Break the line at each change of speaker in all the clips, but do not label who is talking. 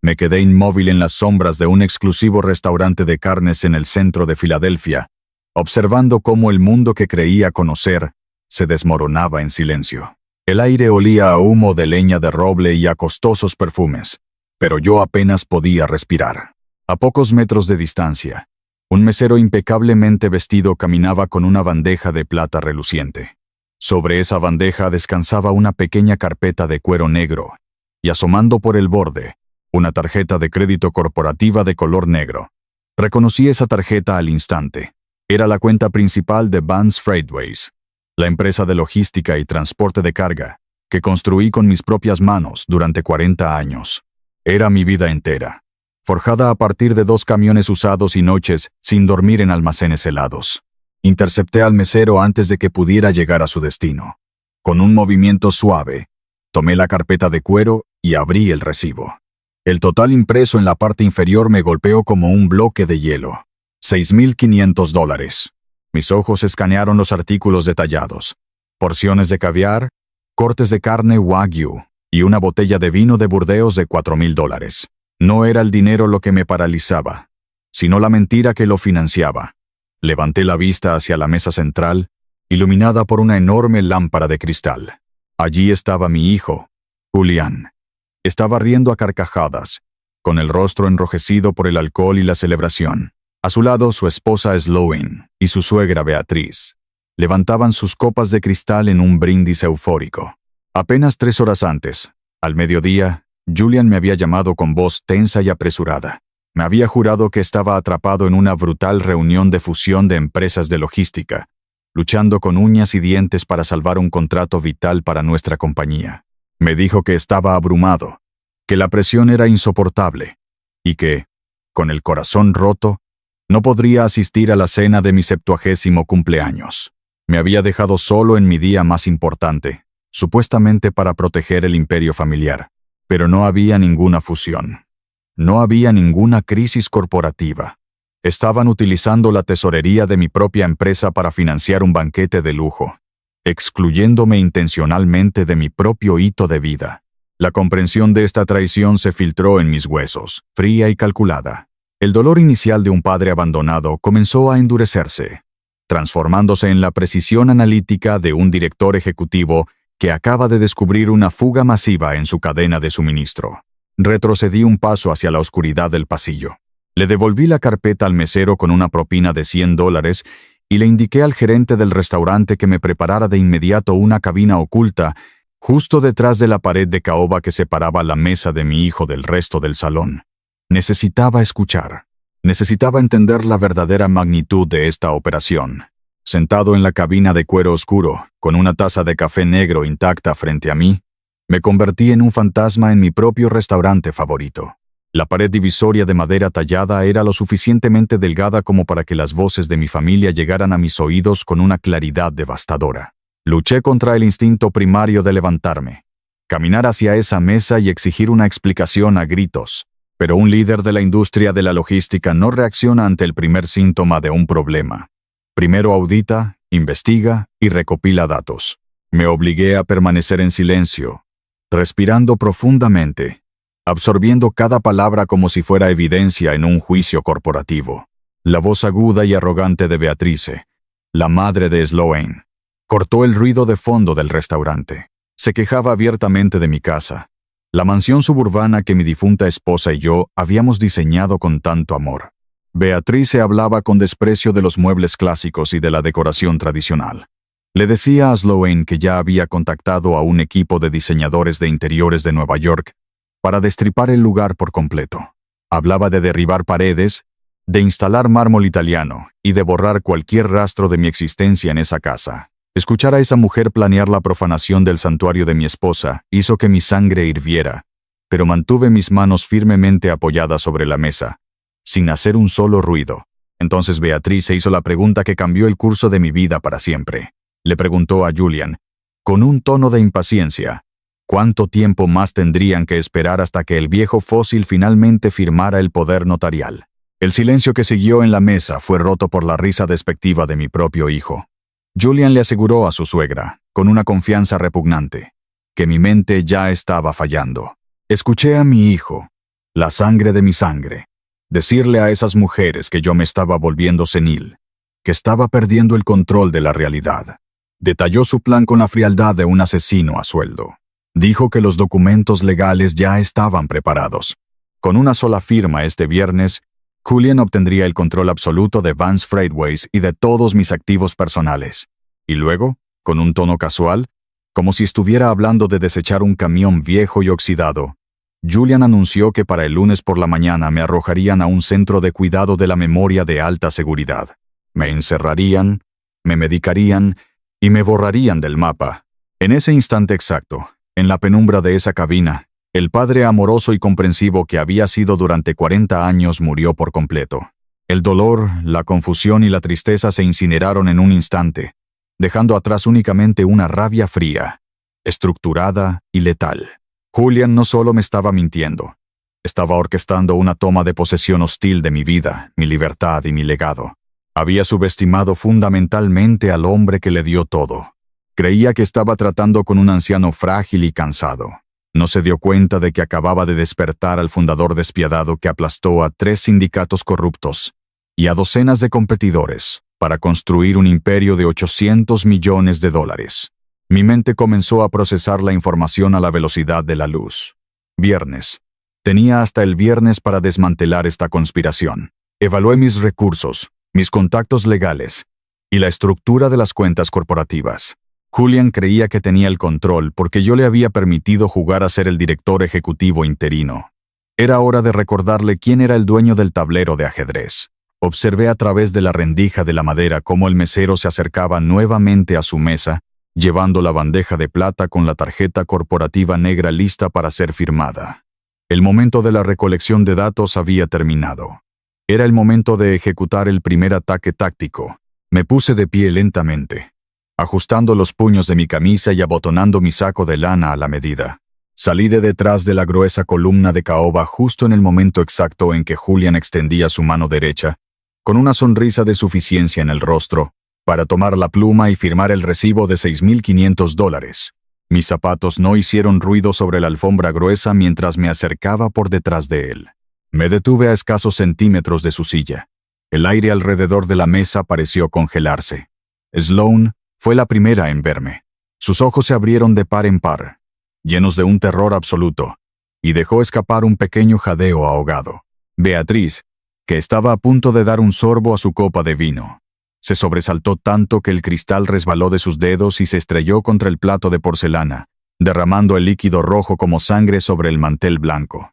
Me quedé inmóvil en las sombras de un exclusivo restaurante de carnes en el centro de Filadelfia, observando cómo el mundo que creía conocer se desmoronaba en silencio. El aire olía a humo de leña de roble y a costosos perfumes, pero yo apenas podía respirar. A pocos metros de distancia, un mesero impecablemente vestido caminaba con una bandeja de plata reluciente. Sobre esa bandeja descansaba una pequeña carpeta de cuero negro, y asomando por el borde, una tarjeta de crédito corporativa de color negro. Reconocí esa tarjeta al instante. Era la cuenta principal de Vance Freightways, la empresa de logística y transporte de carga, que construí con mis propias manos durante 40 años. Era mi vida entera, forjada a partir de 2 camiones usados y noches sin dormir en almacenes helados. Intercepté al mesero antes de que pudiera llegar a su destino. Con un movimiento suave, tomé la carpeta de cuero y abrí el recibo. El total impreso en la parte inferior me golpeó como un bloque de hielo. $6,500. Mis ojos escanearon los artículos detallados. Porciones de caviar, cortes de carne Wagyu y una botella de vino de Burdeos de $4,000. No era el dinero lo que me paralizaba, sino la mentira que lo financiaba. Levanté la vista hacia la mesa central, iluminada por una enorme lámpara de cristal. Allí estaba mi hijo, Julián. Estaba riendo a carcajadas, con el rostro enrojecido por el alcohol y la celebración. A su lado su esposa Sloane y su suegra Beatriz levantaban sus copas de cristal en un brindis eufórico. Apenas 3 horas antes, al mediodía, Julian me había llamado con voz tensa y apresurada. Me había jurado que estaba atrapado en una brutal reunión de fusión de empresas de logística, luchando con uñas y dientes para salvar un contrato vital para nuestra compañía. Me dijo que estaba abrumado, que la presión era insoportable y que, con el corazón roto, no podría asistir a la cena de mi 70º cumpleaños. Me había dejado solo en mi día más importante, supuestamente para proteger el imperio familiar, pero no había ninguna fusión. No había ninguna crisis corporativa. Estaban utilizando la tesorería de mi propia empresa para financiar un banquete de lujo, excluyéndome intencionalmente de mi propio hito de vida. La comprensión de esta traición se filtró en mis huesos, fría y calculada. El dolor inicial de un padre abandonado comenzó a endurecerse, transformándose en la precisión analítica de un director ejecutivo que acaba de descubrir una fuga masiva en su cadena de suministro. Retrocedí un paso hacia la oscuridad del pasillo. Le devolví la carpeta al mesero con una propina de $100 y le indiqué al gerente del restaurante que me preparara de inmediato una cabina oculta justo detrás de la pared de caoba que separaba la mesa de mi hijo del resto del salón. Necesitaba escuchar. Necesitaba entender la verdadera magnitud de esta operación. Sentado en la cabina de cuero oscuro, con una taza de café negro intacta frente a mí, me convertí en un fantasma en mi propio restaurante favorito. La pared divisoria de madera tallada era lo suficientemente delgada como para que las voces de mi familia llegaran a mis oídos con una claridad devastadora. Luché contra el instinto primario de levantarme, caminar hacia esa mesa y exigir una explicación a gritos. Pero un líder de la industria de la logística no reacciona ante el primer síntoma de un problema. Primero audita, investiga y recopila datos. Me obligué a permanecer en silencio, respirando profundamente, absorbiendo cada palabra como si fuera evidencia en un juicio corporativo. La voz aguda y arrogante de Beatrice, la madre de Sloane, cortó el ruido de fondo del restaurante. Se quejaba abiertamente de mi casa, la mansión suburbana que mi difunta esposa y yo habíamos diseñado con tanto amor. Beatrice hablaba con desprecio de los muebles clásicos y de la decoración tradicional. Le decía a Sloane que ya había contactado a un equipo de diseñadores de interiores de Nueva York para destripar el lugar por completo. Hablaba de derribar paredes, de instalar mármol italiano y de borrar cualquier rastro de mi existencia en esa casa. Escuchar a esa mujer planear la profanación del santuario de mi esposa hizo que mi sangre hirviera, pero mantuve mis manos firmemente apoyadas sobre la mesa, sin hacer un solo ruido. Entonces Beatriz hizo la pregunta que cambió el curso de mi vida para siempre. Le preguntó a Julian, con un tono de impaciencia, ¿cuánto tiempo más tendrían que esperar hasta que el viejo fósil finalmente firmara el poder notarial? El silencio que siguió en la mesa fue roto por la risa despectiva de mi propio hijo. Julian le aseguró a su suegra, con una confianza repugnante, que mi mente ya estaba fallando. Escuché a mi hijo, La sangre de mi sangre. Decirle a esas mujeres que yo me estaba volviendo senil, que estaba perdiendo el control de la realidad. Detalló su plan con la frialdad de un asesino a sueldo. Dijo que los documentos legales ya estaban preparados. Con una sola firma este viernes, Julian obtendría el control absoluto de Vance Freightways y de todos mis activos personales. Y luego, con un tono casual, como si estuviera hablando de desechar un camión viejo y oxidado, Julian anunció que para el lunes por la mañana me arrojarían a un centro de cuidado de la memoria de alta seguridad. Me encerrarían, me medicarían y me borrarían del mapa. En ese instante exacto, en la penumbra de esa cabina, el padre amoroso y comprensivo que había sido durante 40 años murió por completo. El dolor, la confusión y la tristeza se incineraron en un instante, dejando atrás únicamente una rabia fría, estructurada y letal. Julian no solo me estaba mintiendo, estaba orquestando una toma de posesión hostil de mi vida, mi libertad y mi legado. Había subestimado fundamentalmente al hombre que le dio todo. Creía que estaba tratando con un anciano frágil y cansado. No se dio cuenta de que acababa de despertar al fundador despiadado que aplastó a 3 sindicatos corruptos y a docenas de competidores para construir un imperio de $800 millones. Mi mente comenzó a procesar la información a la velocidad de la luz. Viernes. Tenía hasta el viernes para desmantelar esta conspiración. Evalué mis recursos, mis contactos legales y la estructura de las cuentas corporativas. Julian creía que tenía el control porque yo le había permitido jugar a ser el director ejecutivo interino. Era hora de recordarle quién era el dueño del tablero de ajedrez. Observé a través de la rendija de la madera cómo el mesero se acercaba nuevamente a su mesa, llevando la bandeja de plata con la tarjeta corporativa negra lista para ser firmada. El momento de la recolección de datos había terminado. Era el momento de ejecutar el primer ataque táctico. Me puse de pie lentamente, ajustando los puños de mi camisa y abotonando mi saco de lana a la medida. Salí de detrás de la gruesa columna de caoba justo en el momento exacto en que Julian extendía su mano derecha, con una sonrisa de suficiencia en el rostro, para tomar la pluma y firmar el recibo de $6,500. Mis zapatos no hicieron ruido sobre la alfombra gruesa mientras me acercaba por detrás de él. Me detuve a escasos centímetros de su silla. El aire alrededor de la mesa pareció congelarse. Sloane fue la primera en verme. Sus ojos se abrieron de par en par, llenos de un terror absoluto, y dejó escapar un pequeño jadeo ahogado. Beatriz, que estaba a punto de dar un sorbo a su copa de vino, se sobresaltó tanto que el cristal resbaló de sus dedos y se estrelló contra el plato de porcelana, derramando el líquido rojo como sangre sobre el mantel blanco.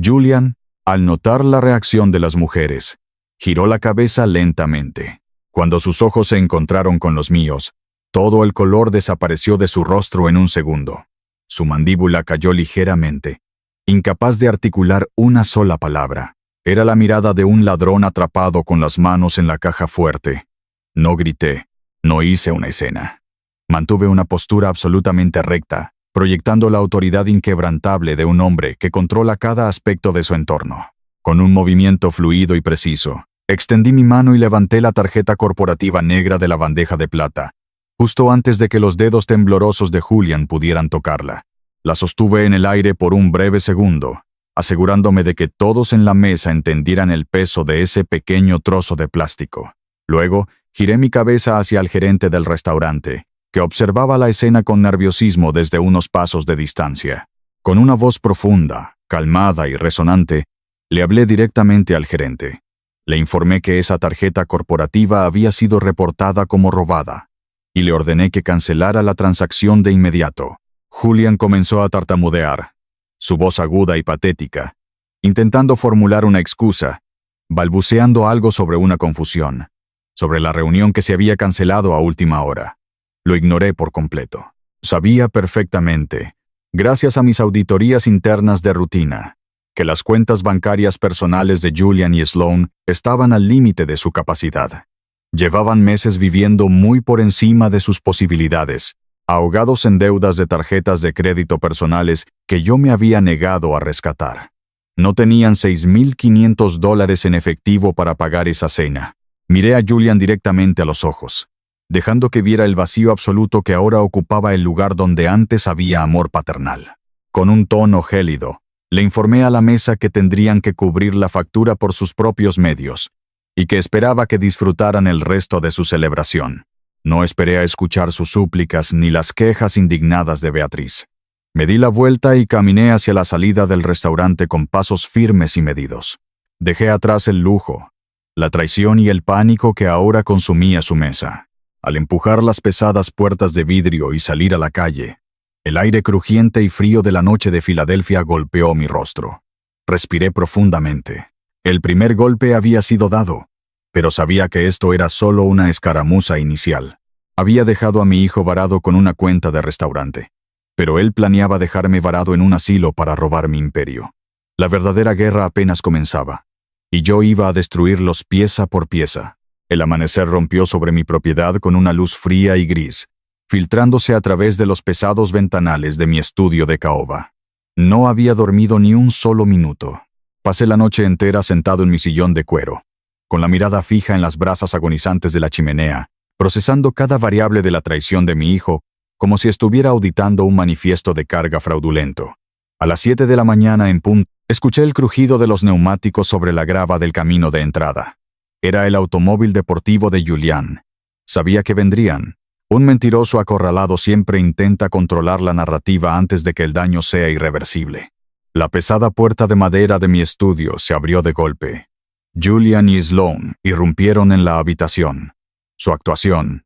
Julian, al notar la reacción de las mujeres, giró la cabeza lentamente. Cuando sus ojos se encontraron con los míos, todo el color desapareció de su rostro en un segundo. Su mandíbula cayó ligeramente, incapaz de articular una sola palabra. Era la mirada de un ladrón atrapado con las manos en la caja fuerte. No grité, no hice una escena. Mantuve una postura absolutamente recta, proyectando la autoridad inquebrantable de un hombre que controla cada aspecto de su entorno. Con un movimiento fluido y preciso, extendí mi mano y levanté la tarjeta corporativa negra de la bandeja de plata, justo antes de que los dedos temblorosos de Julian pudieran tocarla. La sostuve en el aire por un breve segundo, asegurándome de que todos en la mesa entendieran el peso de ese pequeño trozo de plástico. Luego, giré mi cabeza hacia el gerente del restaurante, que observaba la escena con nerviosismo desde unos pasos de distancia. Con una voz profunda, calmada y resonante, le hablé directamente al gerente. Le informé que esa tarjeta corporativa había sido reportada como robada, y le ordené que cancelara la transacción de inmediato. Julian comenzó a tartamudear, su voz aguda y patética, intentando formular una excusa, balbuceando algo sobre una confusión, sobre la reunión que se había cancelado a última hora. Lo ignoré por completo. Sabía perfectamente, gracias a mis auditorías internas de rutina, que las cuentas bancarias personales de Julian y Sloane estaban al límite de su capacidad. Llevaban meses viviendo muy por encima de sus posibilidades, ahogados en deudas de tarjetas de crédito personales que yo me había negado a rescatar. No tenían $6,500 en efectivo para pagar esa cena. Miré a Julian directamente a los ojos, dejando que viera el vacío absoluto que ahora ocupaba el lugar donde antes había amor paternal. Con un tono gélido, Le informé a la mesa que tendrían que cubrir la factura por sus propios medios y que esperaba que disfrutaran el resto de su celebración. No esperé a escuchar sus súplicas ni las quejas indignadas de Beatriz. Me di la vuelta y caminé hacia la salida del restaurante con pasos firmes y medidos. Dejé atrás el lujo, la traición y el pánico que ahora consumía su mesa. Al empujar las pesadas puertas de vidrio y salir a la calle, el aire crujiente y frío de la noche de Filadelfia golpeó mi rostro. Respiré profundamente. El primer golpe había sido dado, pero sabía que esto era solo una escaramuza inicial. Había dejado a mi hijo varado con una cuenta de restaurante, pero él planeaba dejarme varado en un asilo para robar mi imperio. La verdadera guerra apenas comenzaba, y yo iba a destruirlos pieza por pieza. El amanecer rompió sobre mi propiedad con una luz fría y gris, filtrándose a través de los pesados ventanales de mi estudio de caoba. No había dormido ni un solo minuto. Pasé la noche entera sentado en mi sillón de cuero, con la mirada fija en las brasas agonizantes de la chimenea, procesando cada variable de la traición de mi hijo, como si estuviera auditando un manifiesto de carga fraudulento. A las 7 de la mañana en punto, escuché el crujido de los neumáticos sobre la grava del camino de entrada. Era el automóvil deportivo de Julian. Sabía que vendrían. Un mentiroso acorralado siempre intenta controlar la narrativa antes de que el daño sea irreversible. La pesada puerta de madera de mi estudio se abrió de golpe. Julian y Sloan irrumpieron en la habitación. Su actuación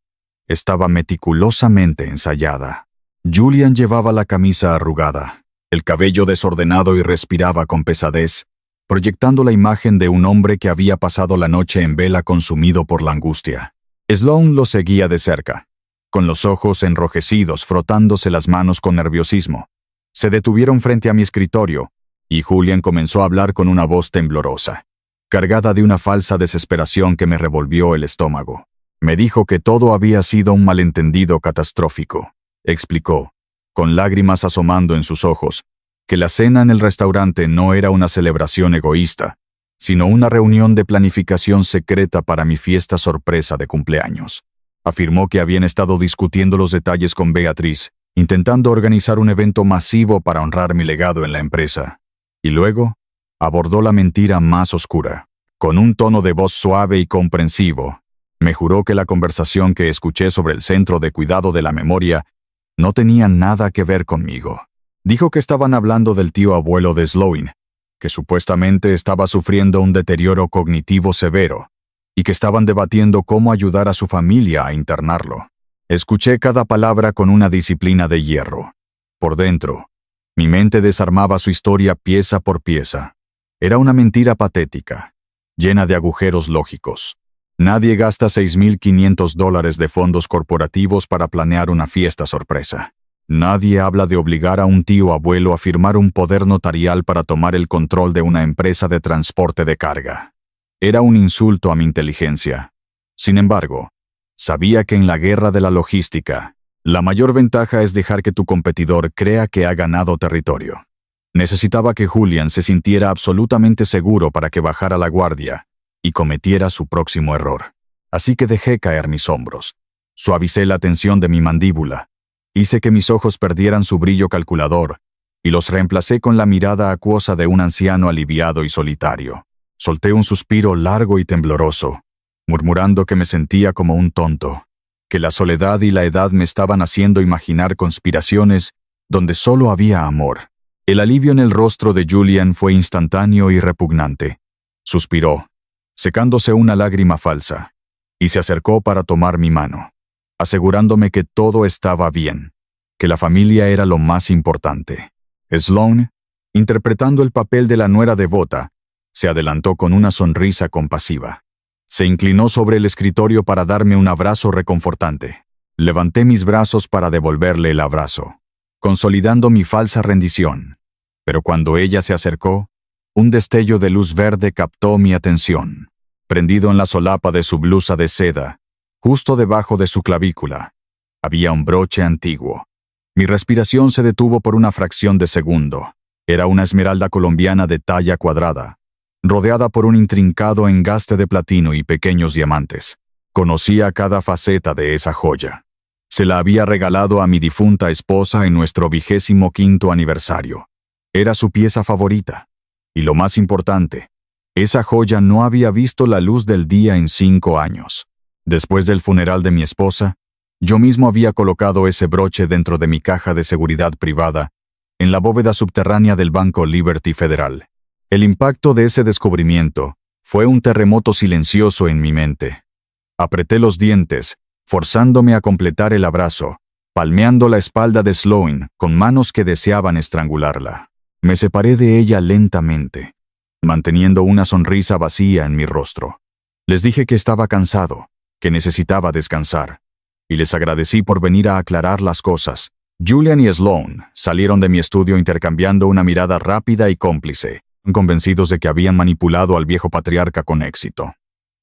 estaba meticulosamente ensayada. Julian llevaba la camisa arrugada, el cabello desordenado y respiraba con pesadez, proyectando la imagen de un hombre que había pasado la noche en vela consumido por la angustia. Sloan lo seguía de cerca, con los ojos enrojecidos, frotándose las manos con nerviosismo. Se detuvieron frente a mi escritorio, y Julian comenzó a hablar con una voz temblorosa, cargada de una falsa desesperación que me revolvió el estómago. Me dijo que todo había sido un malentendido catastrófico. Explicó, con lágrimas asomando en sus ojos, que la cena en el restaurante no era una celebración egoísta, sino una reunión de planificación secreta para mi fiesta sorpresa de cumpleaños. Afirmó que habían estado discutiendo los detalles con Beatriz, intentando organizar un evento masivo para honrar mi legado en la empresa. Y luego, abordó la mentira más oscura. Con un tono de voz suave y comprensivo, me juró que la conversación que escuché sobre el Centro de Cuidado de la Memoria no tenía nada que ver conmigo. Dijo que estaban hablando del tío abuelo de Sloan, que supuestamente estaba sufriendo un deterioro cognitivo severo, y que estaban debatiendo cómo ayudar a su familia a internarlo. Escuché cada palabra con una disciplina de hierro. Por dentro, mi mente desarmaba su historia pieza por pieza. Era una mentira patética, llena de agujeros lógicos. Nadie gasta $6,500 de fondos corporativos para planear una fiesta sorpresa. Nadie habla de obligar a un tío abuelo a firmar un poder notarial para tomar el control de una empresa de transporte de carga. Era un insulto a mi inteligencia. Sin embargo, sabía que en la guerra de la logística, la mayor ventaja es dejar que tu competidor crea que ha ganado territorio. Necesitaba que Julian se sintiera absolutamente seguro para que bajara la guardia y cometiera su próximo error. Así que dejé caer mis hombros. Suavicé la tensión de mi mandíbula. Hice que mis ojos perdieran su brillo calculador y los reemplacé con la mirada acuosa de un anciano aliviado y solitario. Solté un suspiro largo y tembloroso, murmurando que me sentía como un tonto, que la soledad y la edad me estaban haciendo imaginar conspiraciones donde solo había amor. El alivio en el rostro de Julian fue instantáneo y repugnante. Suspiró, secándose una lágrima falsa, y se acercó para tomar mi mano, asegurándome que todo estaba bien, que la familia era lo más importante. Sloan, interpretando el papel de la nuera devota, se adelantó con una sonrisa compasiva. Se inclinó sobre el escritorio para darme un abrazo reconfortante. Levanté mis brazos para devolverle el abrazo, consolidando mi falsa rendición. Pero cuando ella se acercó, un destello de luz verde captó mi atención. Prendido en la solapa de su blusa de seda, justo debajo de su clavícula, había un broche antiguo. Mi respiración se detuvo por una fracción de segundo. Era una esmeralda colombiana de talla cuadrada, rodeada por un intrincado engaste de platino y pequeños diamantes. Conocía cada faceta de esa joya. Se la había regalado a mi difunta esposa en nuestro 25º aniversario. Era su pieza favorita. Y lo más importante, esa joya no había visto la luz del día en 5 años. Después del funeral de mi esposa, yo mismo había colocado ese broche dentro de mi caja de seguridad privada, en la bóveda subterránea del Banco Liberty Federal. El impacto de ese descubrimiento fue un terremoto silencioso en mi mente. Apreté los dientes, forzándome a completar el abrazo, palmeando la espalda de Sloane con manos que deseaban estrangularla. Me separé de ella lentamente, manteniendo una sonrisa vacía en mi rostro. Les dije que estaba cansado, que necesitaba descansar, y les agradecí por venir a aclarar las cosas. Julian y Sloane salieron de mi estudio intercambiando una mirada rápida y cómplice, convencidos de que habían manipulado al viejo patriarca con éxito.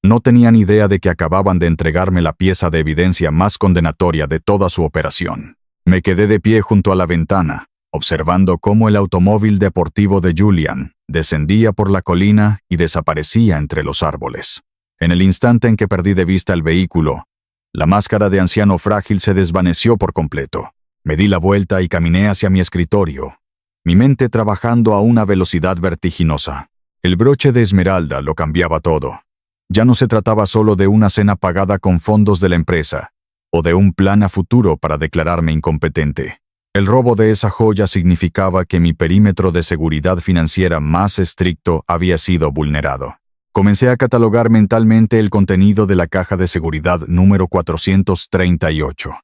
No tenían idea de que acababan de entregarme la pieza de evidencia más condenatoria de toda su operación. Me quedé de pie junto a la ventana, observando cómo el automóvil deportivo de Julian descendía por la colina y desaparecía entre los árboles. En el instante en que perdí de vista el vehículo, la máscara de anciano frágil se desvaneció por completo. Me di la vuelta y caminé hacia mi escritorio, mi mente trabajando a una velocidad vertiginosa. El broche de esmeralda lo cambiaba todo. Ya no se trataba solo de una cena pagada con fondos de la empresa, o de un plan a futuro para declararme incompetente. El robo de esa joya significaba que mi perímetro de seguridad financiera más estricto había sido vulnerado. Comencé a catalogar mentalmente el contenido de la caja de seguridad número 438.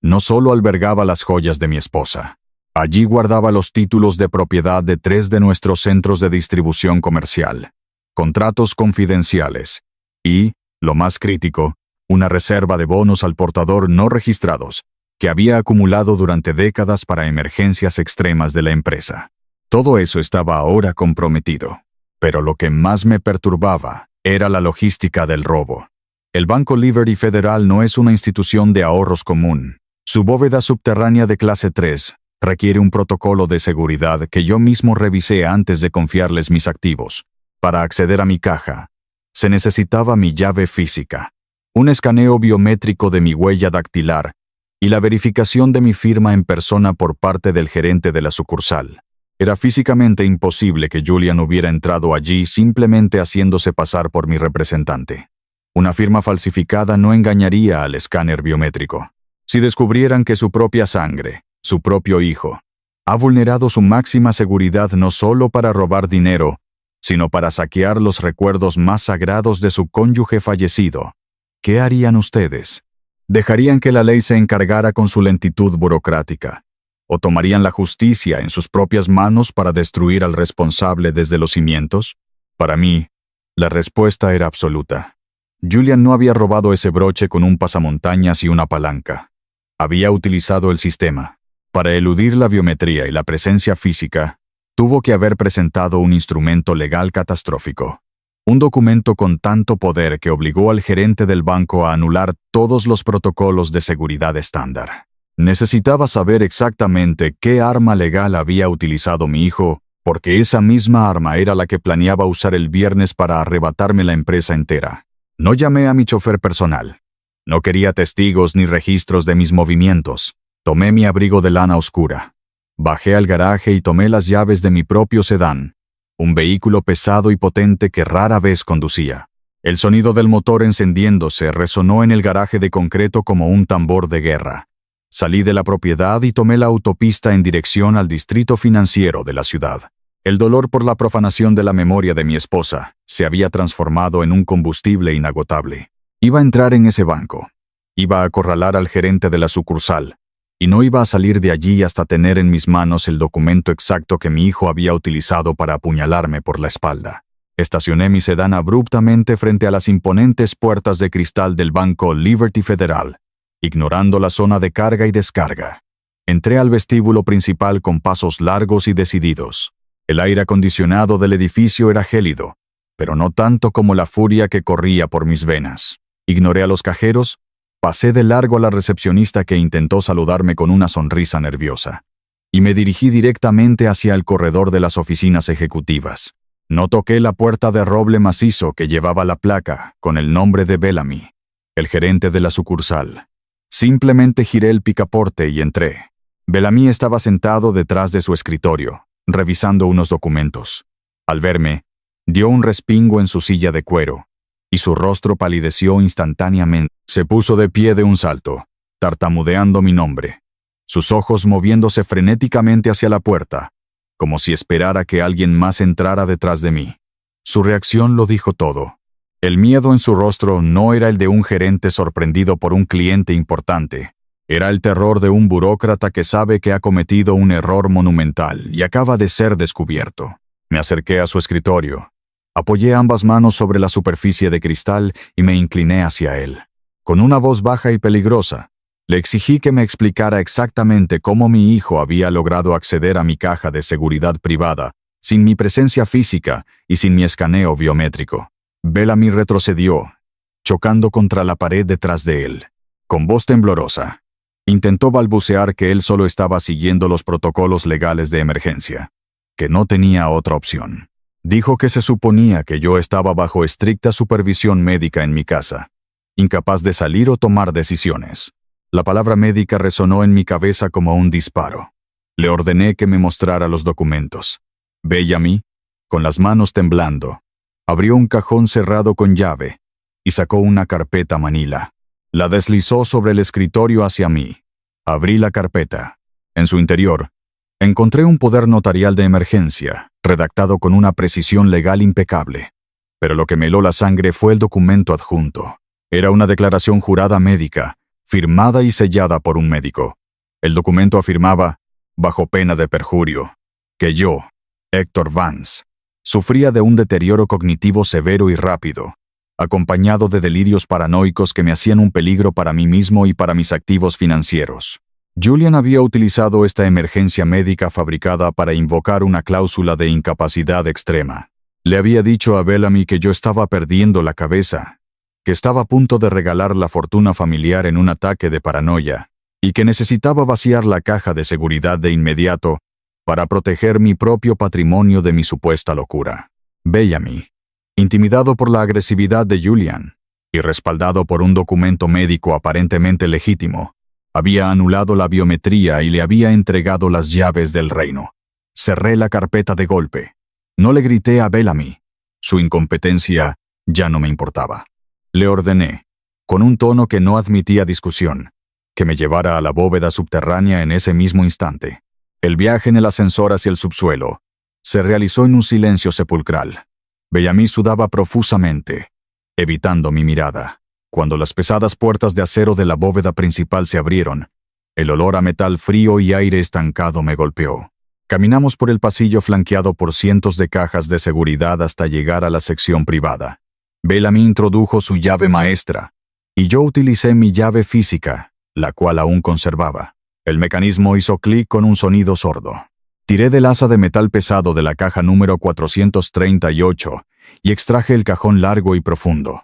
No solo albergaba las joyas de mi esposa. Allí guardaba los títulos de propiedad de 3 de nuestros centros de distribución comercial, contratos confidenciales y, lo más crítico, una reserva de bonos al portador no registrados, que había acumulado durante décadas para emergencias extremas de la empresa. Todo eso estaba ahora comprometido. Pero lo que más me perturbaba era la logística del robo. El Banco Liberty Federal no es una institución de ahorros común. Su bóveda subterránea de clase 3 requiere un protocolo de seguridad que yo mismo revisé antes de confiarles mis activos. Para acceder a mi caja, se necesitaba mi llave física, un escaneo biométrico de mi huella dactilar y la verificación de mi firma en persona por parte del gerente de la sucursal. Era físicamente imposible que Julian hubiera entrado allí simplemente haciéndose pasar por mi representante. Una firma falsificada no engañaría al escáner biométrico. Si descubrieran que su propia sangre, su propio hijo, ha vulnerado su máxima seguridad no solo para robar dinero, sino para saquear los recuerdos más sagrados de su cónyuge fallecido, ¿qué harían ustedes? ¿Dejarían que la ley se encargara con su lentitud burocrática? ¿O tomarían la justicia en sus propias manos para destruir al responsable desde los cimientos? Para mí, la respuesta era absoluta. Julian no había robado ese broche con un pasamontañas y una palanca. Había utilizado el sistema. Para eludir la biometría y la presencia física, tuvo que haber presentado un instrumento legal catastrófico. Un documento con tanto poder que obligó al gerente del banco a anular todos los protocolos de seguridad estándar. Necesitaba saber exactamente qué arma legal había utilizado mi hijo, porque esa misma arma era la que planeaba usar el viernes para arrebatarme la empresa entera. No llamé a mi chofer personal. No quería testigos ni registros de mis movimientos. Tomé mi abrigo de lana oscura. Bajé al garaje y tomé las llaves de mi propio sedán, un vehículo pesado y potente que rara vez conducía. El sonido del motor encendiéndose resonó en el garaje de concreto como un tambor de guerra. Salí de la propiedad y tomé la autopista en dirección al distrito financiero de la ciudad. El dolor por la profanación de la memoria de mi esposa se había transformado en un combustible inagotable. Iba a entrar en ese banco. Iba a acorralar al gerente de la sucursal. Y no iba a salir de allí hasta tener en mis manos el documento exacto que mi hijo había utilizado para apuñalarme por la espalda. Estacioné mi sedán abruptamente frente a las imponentes puertas de cristal del Banco Liberty Federal, ignorando la zona de carga y descarga. Entré al vestíbulo principal con pasos largos y decididos. El aire acondicionado del edificio era gélido, pero no tanto como la furia que corría por mis venas. Ignoré a los cajeros, pasé de largo a la recepcionista que intentó saludarme con una sonrisa nerviosa, y me dirigí directamente hacia el corredor de las oficinas ejecutivas. No toqué la puerta de roble macizo que llevaba la placa con el nombre de Bellamy, el gerente de la sucursal. Simplemente giré el picaporte y entré. Bellamy estaba sentado detrás de su escritorio, revisando unos documentos. Al verme, dio un respingo en su silla de cuero, y su rostro palideció instantáneamente. Se puso de pie de un salto, tartamudeando mi nombre, sus ojos moviéndose frenéticamente hacia la puerta, como si esperara que alguien más entrara detrás de mí. Su reacción lo dijo todo. El miedo en su rostro no era el de un gerente sorprendido por un cliente importante. Era el terror de un burócrata que sabe que ha cometido un error monumental y acaba de ser descubierto. Me acerqué a su escritorio. Apoyé ambas manos sobre la superficie de cristal y me incliné hacia él. Con una voz baja y peligrosa, le exigí que me explicara exactamente cómo mi hijo había logrado acceder a mi caja de seguridad privada, sin mi presencia física y sin mi escaneo biométrico. Bellamy retrocedió, chocando contra la pared detrás de él. Con voz temblorosa, intentó balbucear que él solo estaba siguiendo los protocolos legales de emergencia, que no tenía otra opción. Dijo que se suponía que yo estaba bajo estricta supervisión médica en mi casa, incapaz de salir o tomar decisiones. La palabra médica resonó en mi cabeza como un disparo. Le ordené que me mostrara los documentos. Bellamy, con las manos temblando, abrió un cajón cerrado con llave y sacó una carpeta manila. La deslizó sobre el escritorio hacia mí. Abrí la carpeta. En su interior, encontré un poder notarial de emergencia, redactado con una precisión legal impecable. Pero lo que me heló la sangre fue el documento adjunto. Era una declaración jurada médica, firmada y sellada por un médico. El documento afirmaba, bajo pena de perjurio, que yo, Héctor Vance, sufría de un deterioro cognitivo severo y rápido, acompañado de delirios paranoicos que me hacían un peligro para mí mismo y para mis activos financieros. Julian había utilizado esta emergencia médica fabricada para invocar una cláusula de incapacidad extrema. Le había dicho a Bellamy que yo estaba perdiendo la cabeza, que estaba a punto de regalar la fortuna familiar en un ataque de paranoia, y que necesitaba vaciar la caja de seguridad de inmediato para proteger mi propio patrimonio de mi supuesta locura. Bellamy, intimidado por la agresividad de Julian y respaldado por un documento médico aparentemente legítimo, había anulado la biometría y le había entregado las llaves del reino. Cerré la carpeta de golpe. No le grité a Bellamy. Su incompetencia ya no me importaba. Le ordené, con un tono que no admitía discusión, que me llevara a la bóveda subterránea en ese mismo instante. El viaje en el ascensor hacia el subsuelo se realizó en un silencio sepulcral. Bellamy sudaba profusamente, evitando mi mirada. Cuando las pesadas puertas de acero de la bóveda principal se abrieron, el olor a metal frío y aire estancado me golpeó. Caminamos por el pasillo flanqueado por cientos de cajas de seguridad hasta llegar a la sección privada. Bellamy introdujo su llave maestra, y yo utilicé mi llave física, la cual aún conservaba. El mecanismo hizo clic con un sonido sordo. Tiré del asa de metal pesado de la caja número 438 y extraje el cajón largo y profundo.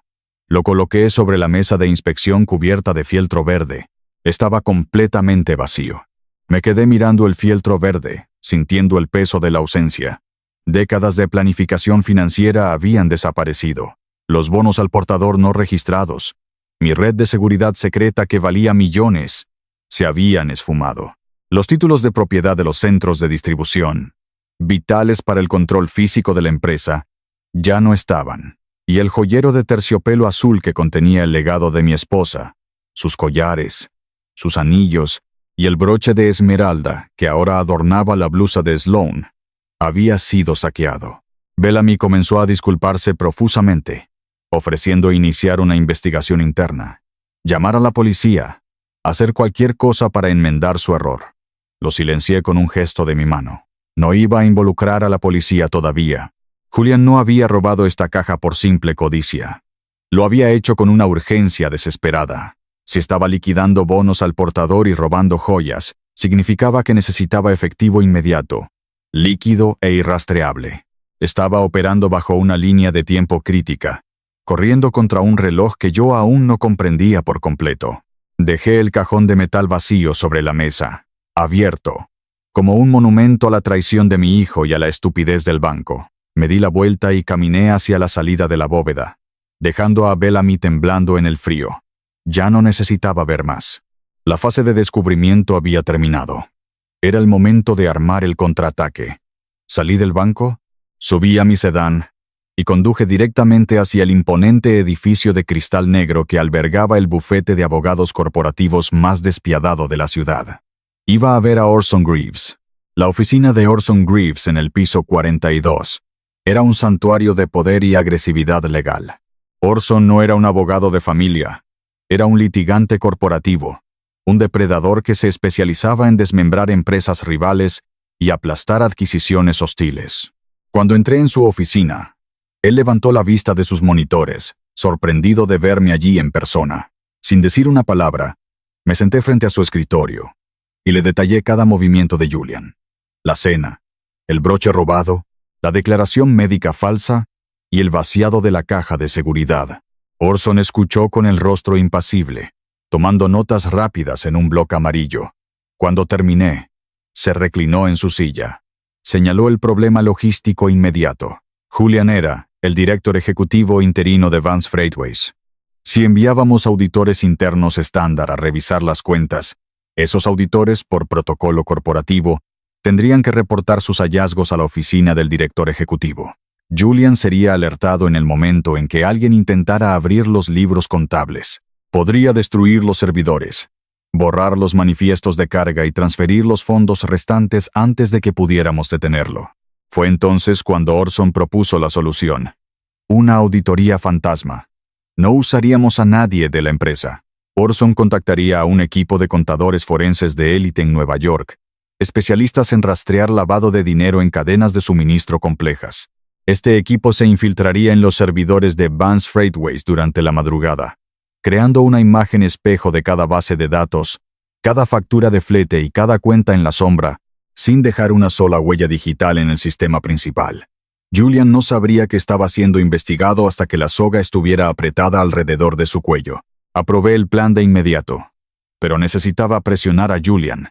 Lo coloqué sobre la mesa de inspección cubierta de fieltro verde. Estaba completamente vacío. Me quedé mirando el fieltro verde, sintiendo el peso de la ausencia. Décadas de planificación financiera habían desaparecido. Los bonos al portador no registrados, mi red de seguridad secreta que valía millones, se habían esfumado. Los títulos de propiedad de los centros de distribución, vitales para el control físico de la empresa, ya no estaban. Y el joyero de terciopelo azul que contenía el legado de mi esposa, sus collares, sus anillos y el broche de esmeralda que ahora adornaba la blusa de Sloan, había sido saqueado. Bellamy comenzó a disculparse profusamente, ofreciendo iniciar una investigación interna, llamar a la policía, hacer cualquier cosa para enmendar su error. Lo silencié con un gesto de mi mano. No iba a involucrar a la policía todavía. Julian no había robado esta caja por simple codicia. Lo había hecho con una urgencia desesperada. Si estaba liquidando bonos al portador y robando joyas, significaba que necesitaba efectivo inmediato, líquido e irrastreable. Estaba operando bajo una línea de tiempo crítica, corriendo contra un reloj que yo aún no comprendía por completo. Dejé el cajón de metal vacío sobre la mesa, abierto, como un monumento a la traición de mi hijo y a la estupidez del banco. Me di la vuelta y caminé hacia la salida de la bóveda, dejando a Bellamy temblando en el frío. Ya no necesitaba ver más. La fase de descubrimiento había terminado. Era el momento de armar el contraataque. Salí del banco, subí a mi sedán y conduje directamente hacia el imponente edificio de cristal negro que albergaba el bufete de abogados corporativos más despiadado de la ciudad. Iba a ver a Orson Greaves. La oficina de Orson Greaves en el piso 42 era un santuario de poder y agresividad legal. Orson no era un abogado de familia, era un litigante corporativo, un depredador que se especializaba en desmembrar empresas rivales y aplastar adquisiciones hostiles. Cuando entré en su oficina, él levantó la vista de sus monitores, sorprendido de verme allí en persona. Sin decir una palabra, me senté frente a su escritorio y le detallé cada movimiento de Julian. La cena, el broche robado, la declaración médica falsa y el vaciado de la caja de seguridad. Orson escuchó con el rostro impasible, tomando notas rápidas en un bloc amarillo. Cuando terminé, se reclinó en su silla. Señaló el problema logístico inmediato. Julian era el director ejecutivo interino de Vance Freightways. Si enviábamos auditores internos estándar a revisar las cuentas, esos auditores, por protocolo corporativo, tendrían que reportar sus hallazgos a la oficina del director ejecutivo. Julian sería alertado en el momento en que alguien intentara abrir los libros contables. Podría destruir los servidores, borrar los manifiestos de carga y transferir los fondos restantes antes de que pudiéramos detenerlo. Fue entonces cuando Orson propuso la solución. Una auditoría fantasma. No usaríamos a nadie de la empresa. Orson contactaría a un equipo de contadores forenses de élite en Nueva York, especialistas en rastrear lavado de dinero en cadenas de suministro complejas. Este equipo se infiltraría en los servidores de Vance Freightways durante la madrugada, creando una imagen espejo de cada base de datos, cada factura de flete y cada cuenta en la sombra, sin dejar una sola huella digital en el sistema principal. Julian no sabría que estaba siendo investigado hasta que la soga estuviera apretada alrededor de su cuello. Aprobé el plan de inmediato, pero necesitaba presionar a Julian.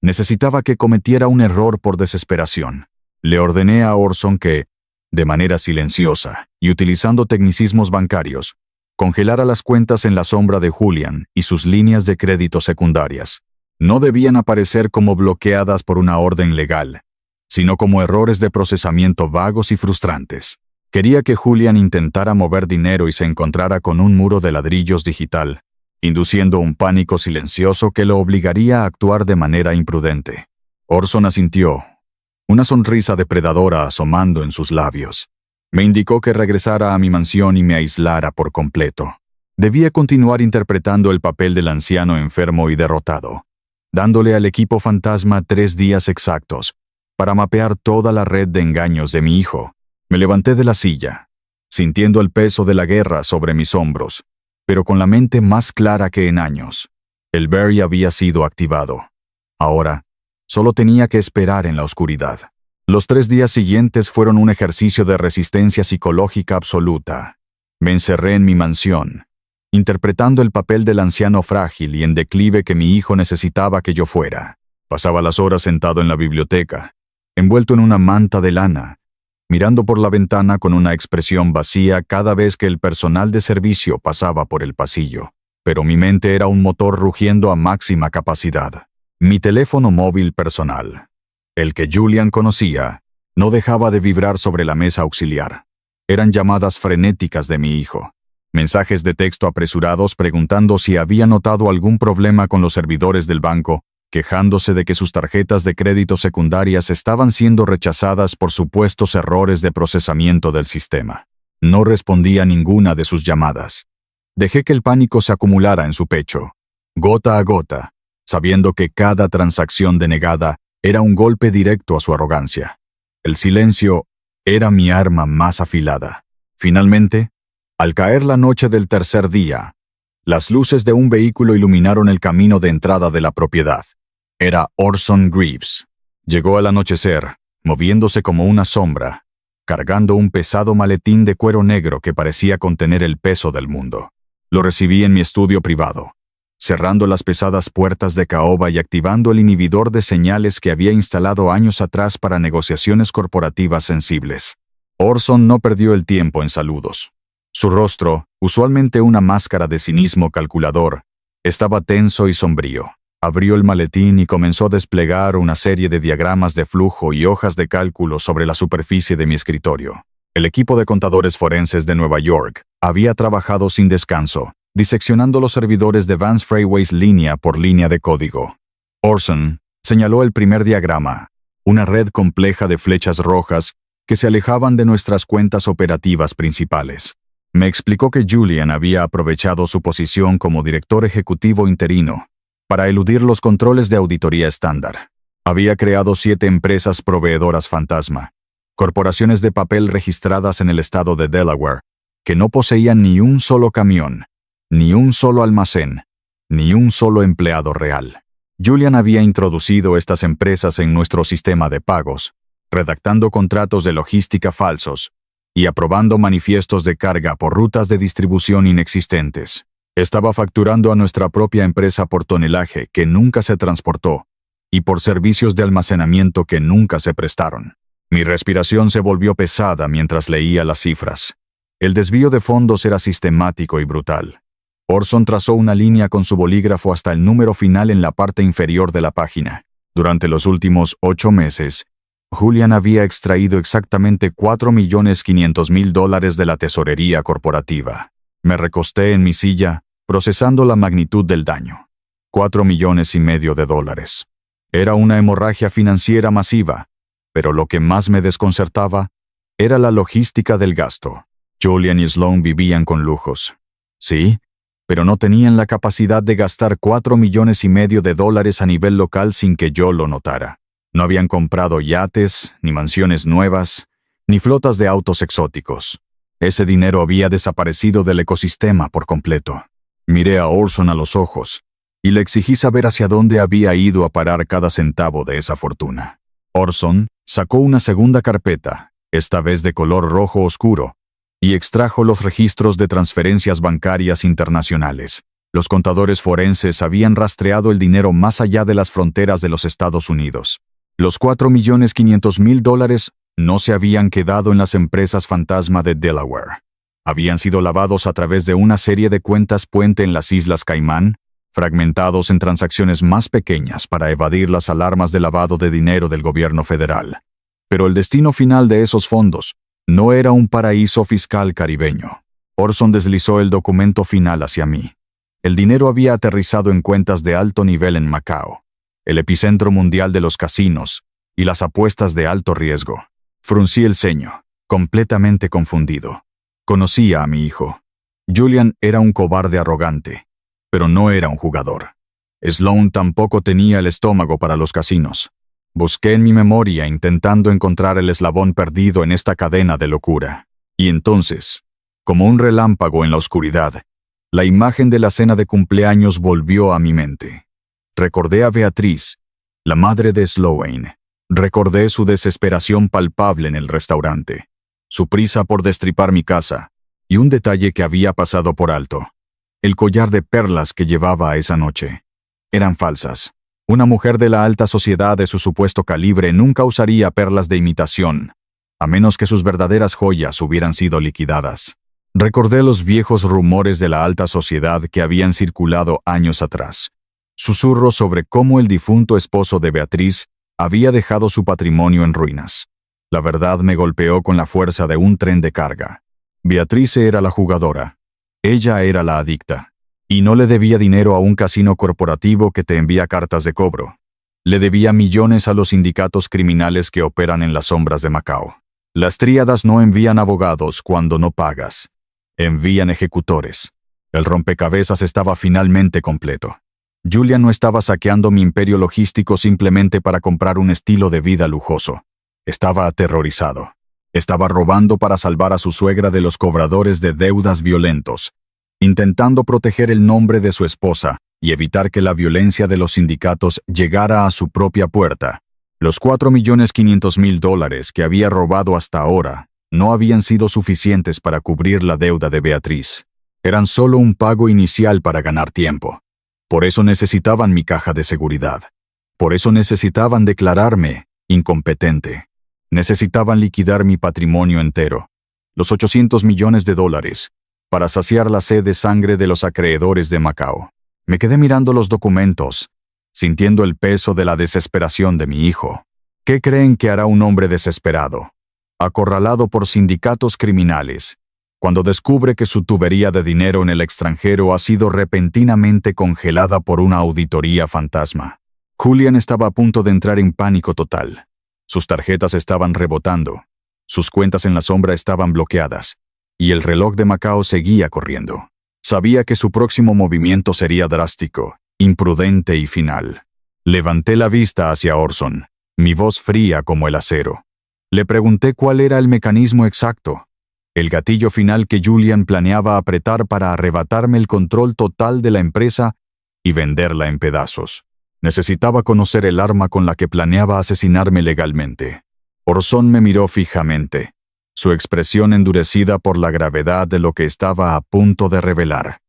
Necesitaba que cometiera un error por desesperación. Le ordené a Orson que, de manera silenciosa y utilizando tecnicismos bancarios, congelara las cuentas en la sombra de Julian y sus líneas de crédito secundarias. No debían aparecer como bloqueadas por una orden legal, sino como errores de procesamiento vagos y frustrantes. Quería que Julian intentara mover dinero y se encontrara con un muro de ladrillos digital, induciendo un pánico silencioso que lo obligaría a actuar de manera imprudente. Orson asintió, una sonrisa depredadora asomando en sus labios. Me indicó que regresara a mi mansión y me aislara por completo. Debía continuar interpretando el papel del anciano enfermo y derrotado, dándole al equipo fantasma 3 días exactos para mapear toda la red de engaños de mi hijo. Me levanté de la silla, sintiendo el peso de la guerra sobre mis hombros, pero con la mente más clara que en años. El Barry había sido activado. Ahora, solo tenía que esperar en la oscuridad. Los 3 días siguientes fueron un ejercicio de resistencia psicológica absoluta. Me encerré en mi mansión, interpretando el papel del anciano frágil y en declive que mi hijo necesitaba que yo fuera. Pasaba las horas sentado en la biblioteca, envuelto en una manta de lana, mirando por la ventana con una expresión vacía cada vez que el personal de servicio pasaba por el pasillo. Pero mi mente era un motor rugiendo a máxima capacidad. Mi teléfono móvil personal, el que Julian conocía, no dejaba de vibrar sobre la mesa auxiliar. Eran llamadas frenéticas de mi hijo, mensajes de texto apresurados preguntando si había notado algún problema con los servidores del banco, quejándose de que sus tarjetas de crédito secundarias estaban siendo rechazadas por supuestos errores de procesamiento del sistema. No respondí a ninguna de sus llamadas. Dejé que el pánico se acumulara en su pecho, gota a gota, sabiendo que cada transacción denegada era un golpe directo a su arrogancia. El silencio era mi arma más afilada. Finalmente, al caer la noche del tercer día, las luces de un vehículo iluminaron el camino de entrada de la propiedad. Era Orson Greaves. Llegó al anochecer, moviéndose como una sombra, cargando un pesado maletín de cuero negro que parecía contener el peso del mundo. Lo recibí en mi estudio privado, cerrando las pesadas puertas de caoba y activando el inhibidor de señales que había instalado años atrás para negociaciones corporativas sensibles. Orson no perdió el tiempo en saludos. Su rostro, usualmente una máscara de cinismo calculador, estaba tenso y sombrío. Abrió el maletín y comenzó a desplegar una serie de diagramas de flujo y hojas de cálculo sobre la superficie de mi escritorio. El equipo de contadores forenses de Nueva York había trabajado sin descanso, diseccionando los servidores de Vance Freightways línea por línea de código. Orson señaló el primer diagrama, una red compleja de flechas rojas que se alejaban de nuestras cuentas operativas principales. Me explicó que Julian había aprovechado su posición como director ejecutivo interino para eludir los controles de auditoría estándar. Había creado 7 empresas proveedoras fantasma, corporaciones de papel registradas en el estado de Delaware, que no poseían ni un solo camión, ni un solo almacén, ni un solo empleado real. Julian había introducido estas empresas en nuestro sistema de pagos, redactando contratos de logística falsos y aprobando manifiestos de carga por rutas de distribución inexistentes. Estaba facturando a nuestra propia empresa por tonelaje que nunca se transportó y por servicios de almacenamiento que nunca se prestaron. Mi respiración se volvió pesada mientras leía las cifras. El desvío de fondos era sistemático y brutal. Orson trazó una línea con su bolígrafo hasta el número final en la parte inferior de la página. Durante los últimos 8 meses, Julian había extraído exactamente $4.500.000 de la tesorería corporativa. Me recosté en mi silla, procesando la magnitud del daño. $4,5 millones. Era una hemorragia financiera masiva, pero lo que más me desconcertaba era la logística del gasto. Julian y Sloan vivían con lujos. Sí, pero no tenían la capacidad de gastar $4,5 millones a nivel local sin que yo lo notara. No habían comprado yates, ni mansiones nuevas, ni flotas de autos exóticos. Ese dinero había desaparecido del ecosistema por completo. Miré a Orson a los ojos y le exigí saber hacia dónde había ido a parar cada centavo de esa fortuna. Orson sacó una segunda carpeta, esta vez de color rojo oscuro, y extrajo los registros de transferencias bancarias internacionales. Los contadores forenses habían rastreado el dinero más allá de las fronteras de los Estados Unidos. Los $4,500,000 no se habían quedado en las empresas fantasma de Delaware. Habían sido lavados a través de una serie de cuentas puente en las Islas Caimán, fragmentados en transacciones más pequeñas para evadir las alarmas de lavado de dinero del gobierno federal. Pero el destino final de esos fondos no era un paraíso fiscal caribeño. Orson deslizó el documento final hacia mí. El dinero había aterrizado en cuentas de alto nivel en Macao, el epicentro mundial de los casinos y las apuestas de alto riesgo. Fruncí el ceño, completamente confundido. Conocía a mi hijo. Julian era un cobarde arrogante, pero no era un jugador. Sloan tampoco tenía el estómago para los casinos. Busqué en mi memoria intentando encontrar el eslabón perdido en esta cadena de locura. Y entonces, como un relámpago en la oscuridad, la imagen de la cena de cumpleaños volvió a mi mente. Recordé a Beatriz, la madre de Sloan. Recordé su desesperación palpable en el restaurante, su prisa por destripar mi casa, y un detalle que había pasado por alto. El collar de perlas que llevaba esa noche. Eran falsas. Una mujer de la alta sociedad de su supuesto calibre nunca usaría perlas de imitación, a menos que sus verdaderas joyas hubieran sido liquidadas. Recordé los viejos rumores de la alta sociedad que habían circulado años atrás. Susurros sobre cómo el difunto esposo de Beatriz había dejado su patrimonio en ruinas. La verdad me golpeó con la fuerza de un tren de carga. Beatriz era la jugadora. Ella era la adicta. Y no le debía dinero a un casino corporativo que te envía cartas de cobro. Le debía millones a los sindicatos criminales que operan en las sombras de Macao. Las tríadas no envían abogados cuando no pagas. Envían ejecutores. El rompecabezas estaba finalmente completo. Julian no estaba saqueando mi imperio logístico simplemente para comprar un estilo de vida lujoso. Estaba aterrorizado. Estaba robando para salvar a su suegra de los cobradores de deudas violentos, intentando proteger el nombre de su esposa y evitar que la violencia de los sindicatos llegara a su propia puerta. Los $4,500,000 que había robado hasta ahora no habían sido suficientes para cubrir la deuda de Beatriz. Eran solo un pago inicial para ganar tiempo. Por eso necesitaban mi caja de seguridad. Por eso necesitaban declararme incompetente. Necesitaban liquidar mi patrimonio entero, los $800 millones, para saciar la sed de sangre de los acreedores de Macao. Me quedé mirando los documentos, sintiendo el peso de la desesperación de mi hijo. ¿Qué creen que hará un hombre desesperado, acorralado por sindicatos criminales, cuando descubre que su tubería de dinero en el extranjero ha sido repentinamente congelada por una auditoría fantasma? Julian estaba a punto de entrar en pánico total. Sus tarjetas estaban rebotando, sus cuentas en la sombra estaban bloqueadas, y el reloj de Macao seguía corriendo. Sabía que su próximo movimiento sería drástico, imprudente y final. Levanté la vista hacia Orson, mi voz fría como el acero. Le pregunté cuál era el mecanismo exacto, el gatillo final que Julian planeaba apretar para arrebatarme el control total de la empresa y venderla en pedazos. Necesitaba conocer el arma con la que planeaba asesinarme legalmente. Orson me miró fijamente, su expresión endurecida por la gravedad de lo que estaba a punto de revelar.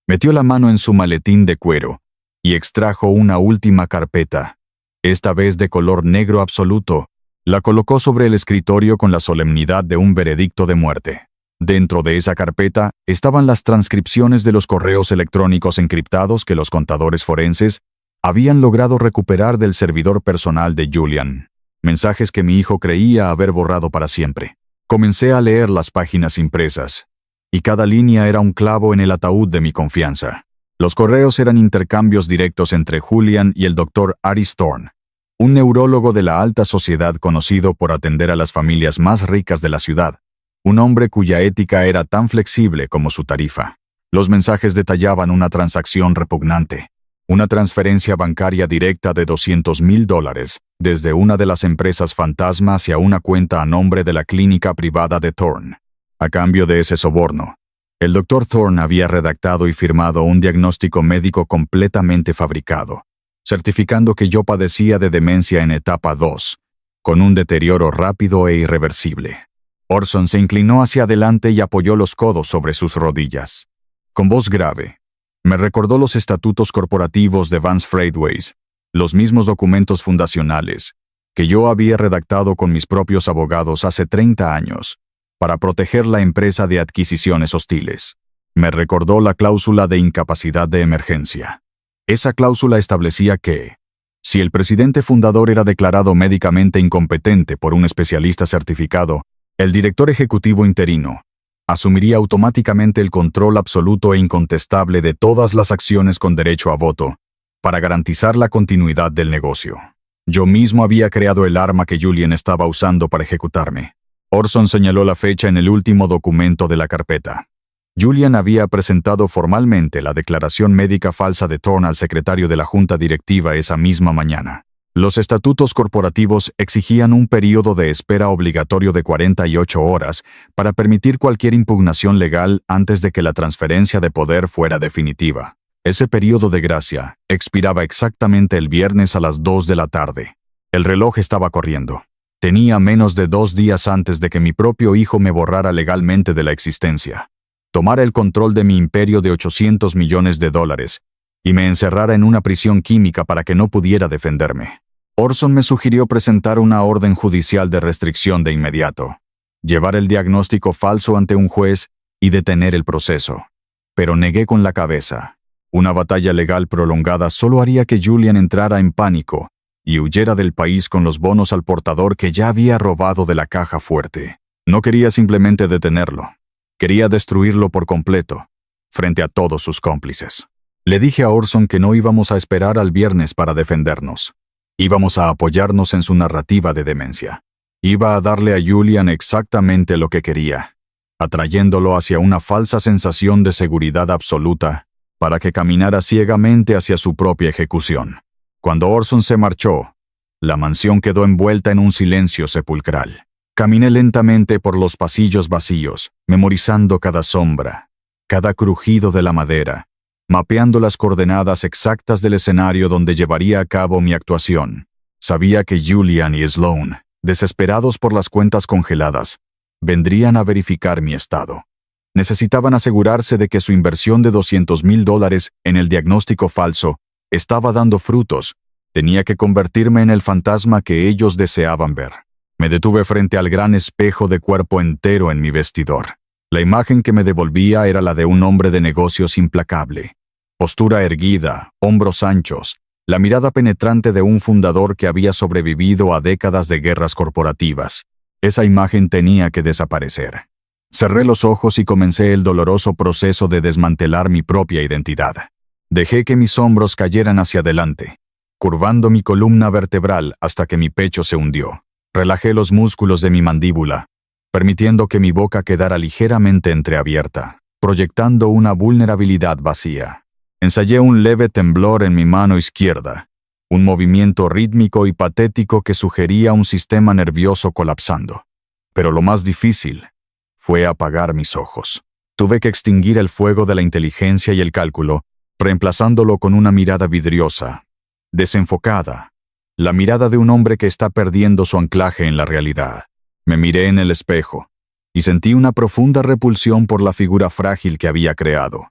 Metió la mano en su maletín de cuero y extrajo una última carpeta, esta vez de color negro absoluto. La colocó sobre el escritorio con la solemnidad de un veredicto de muerte. Dentro de esa carpeta estaban las transcripciones de los correos electrónicos encriptados que los contadores forenses habían logrado recuperar del servidor personal de Julian. Mensajes que mi hijo creía haber borrado para siempre. Comencé a leer las páginas impresas, y cada línea era un clavo en el ataúd de mi confianza. Los correos eran intercambios directos entre Julian y el Dr. Aris Thorne, un neurólogo de la alta sociedad conocido por atender a las familias más ricas de la ciudad, un hombre cuya ética era tan flexible como su tarifa. Los mensajes detallaban una transacción repugnante, una transferencia bancaria directa de $200,000 desde una de las empresas fantasma hacia una cuenta a nombre de la clínica privada de Thorne. A cambio de ese soborno, el Dr. Thorne había redactado y firmado un diagnóstico médico completamente fabricado, certificando que yo padecía de demencia en etapa 2, con un deterioro rápido e irreversible. Orson se inclinó hacia adelante y apoyó los codos sobre sus rodillas. Con voz grave, me recordó los estatutos corporativos de Vance Freightways, los mismos documentos fundacionales que yo había redactado con mis propios abogados hace 30 años para proteger la empresa de adquisiciones hostiles. Me recordó la cláusula de incapacidad de emergencia. Esa cláusula establecía que, si el presidente fundador era declarado médicamente incompetente por un especialista certificado, el director ejecutivo interino asumiría automáticamente el control absoluto e incontestable de todas las acciones con derecho a voto, para garantizar la continuidad del negocio. Yo mismo había creado el arma que Julian estaba usando para ejecutarme. Orson señaló la fecha en el último documento de la carpeta. Julian había presentado formalmente la declaración médica falsa de Thorne al secretario de la junta directiva esa misma mañana. Los estatutos corporativos exigían un período de espera obligatorio de 48 horas para permitir cualquier impugnación legal antes de que la transferencia de poder fuera definitiva. Ese período de gracia expiraba exactamente el viernes a las 2 de la tarde. El reloj estaba corriendo. Tenía menos de 2 días antes de que mi propio hijo me borrara legalmente de la existencia, tomara el control de mi imperio de $800 millones y me encerrara en una prisión química para que no pudiera defenderme. Orson me sugirió presentar una orden judicial de restricción de inmediato, llevar el diagnóstico falso ante un juez y detener el proceso. Pero negué con la cabeza. Una batalla legal prolongada solo haría que Julian entrara en pánico y huyera del país con los bonos al portador que ya había robado de la caja fuerte. No quería simplemente detenerlo. Quería destruirlo por completo, frente a todos sus cómplices. Le dije a Orson que no íbamos a esperar al viernes para defendernos. Íbamos a apoyarnos en su narrativa de demencia. Iba a darle a Julian exactamente lo que quería, atrayéndolo hacia una falsa sensación de seguridad absoluta para que caminara ciegamente hacia su propia ejecución. Cuando Orson se marchó, la mansión quedó envuelta en un silencio sepulcral. Caminé lentamente por los pasillos vacíos, memorizando cada sombra, cada crujido de la madera, mapeando las coordenadas exactas del escenario donde llevaría a cabo mi actuación. Sabía que Julian y Sloan, desesperados por las cuentas congeladas, vendrían a verificar mi estado. Necesitaban asegurarse de que su inversión de $200,000 en el diagnóstico falso estaba dando frutos. Tenía que convertirme en el fantasma que ellos deseaban ver. Me detuve frente al gran espejo de cuerpo entero en mi vestidor. La imagen que me devolvía era la de un hombre de negocios implacable. Postura erguida, hombros anchos, La mirada penetrante de un fundador que había sobrevivido a décadas de guerras corporativas. Esa imagen tenía que desaparecer. Cerré los ojos y comencé el doloroso proceso de desmantelar mi propia identidad. Dejé que mis hombros cayeran hacia adelante, curvando mi columna vertebral hasta que mi pecho se hundió. Relajé los músculos de mi mandíbula, permitiendo que mi boca quedara ligeramente entreabierta, proyectando una vulnerabilidad vacía. Ensayé un leve temblor en mi mano izquierda, un movimiento rítmico y patético que sugería un sistema nervioso colapsando. Pero lo más difícil fue apagar mis ojos. Tuve que extinguir el fuego de la inteligencia y el cálculo, reemplazándolo con una mirada vidriosa, desenfocada, la mirada de un hombre que está perdiendo su anclaje en la realidad. Me miré en el espejo y sentí una profunda repulsión por la figura frágil que había creado.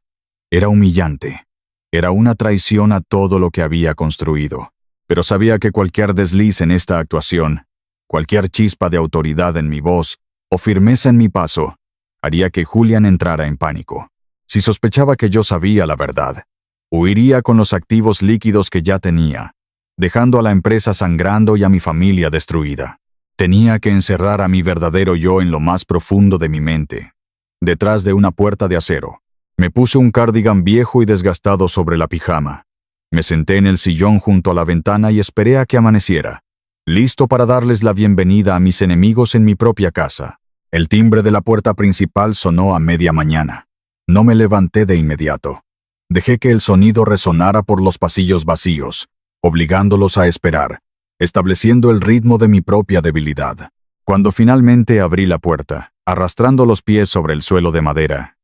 Era humillante. Era una traición a todo lo que había construido. Pero sabía que cualquier desliz en esta actuación, cualquier chispa de autoridad en mi voz o firmeza en mi paso, haría que Julian entrara en pánico. Si sospechaba que yo sabía la verdad, huiría con los activos líquidos que ya tenía, dejando a la empresa sangrando y a mi familia destruida. Tenía que encerrar a mi verdadero yo en lo más profundo de mi mente, detrás de una puerta de acero. Me puse un cardigan viejo y desgastado sobre la pijama. Me senté en el sillón junto a la ventana y esperé a que amaneciera, listo para darles la bienvenida a mis enemigos en mi propia casa. El timbre de la puerta principal sonó a media mañana. No me levanté de inmediato. Dejé que el sonido resonara por los pasillos vacíos, obligándolos a esperar, estableciendo el ritmo de mi propia debilidad. Cuando finalmente abrí la puerta, arrastrando los pies sobre el suelo de madera,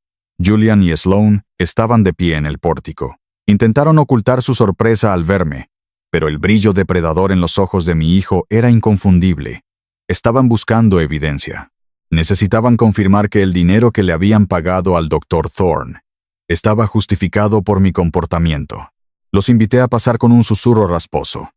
Julian y Sloane estaban de pie en el pórtico. Intentaron ocultar su sorpresa al verme, pero el brillo depredador en los ojos de mi hijo era inconfundible. Estaban buscando evidencia. Necesitaban confirmar que el dinero que le habían pagado al Dr. Thorne estaba justificado por mi comportamiento. Los invité a pasar con un susurro rasposo.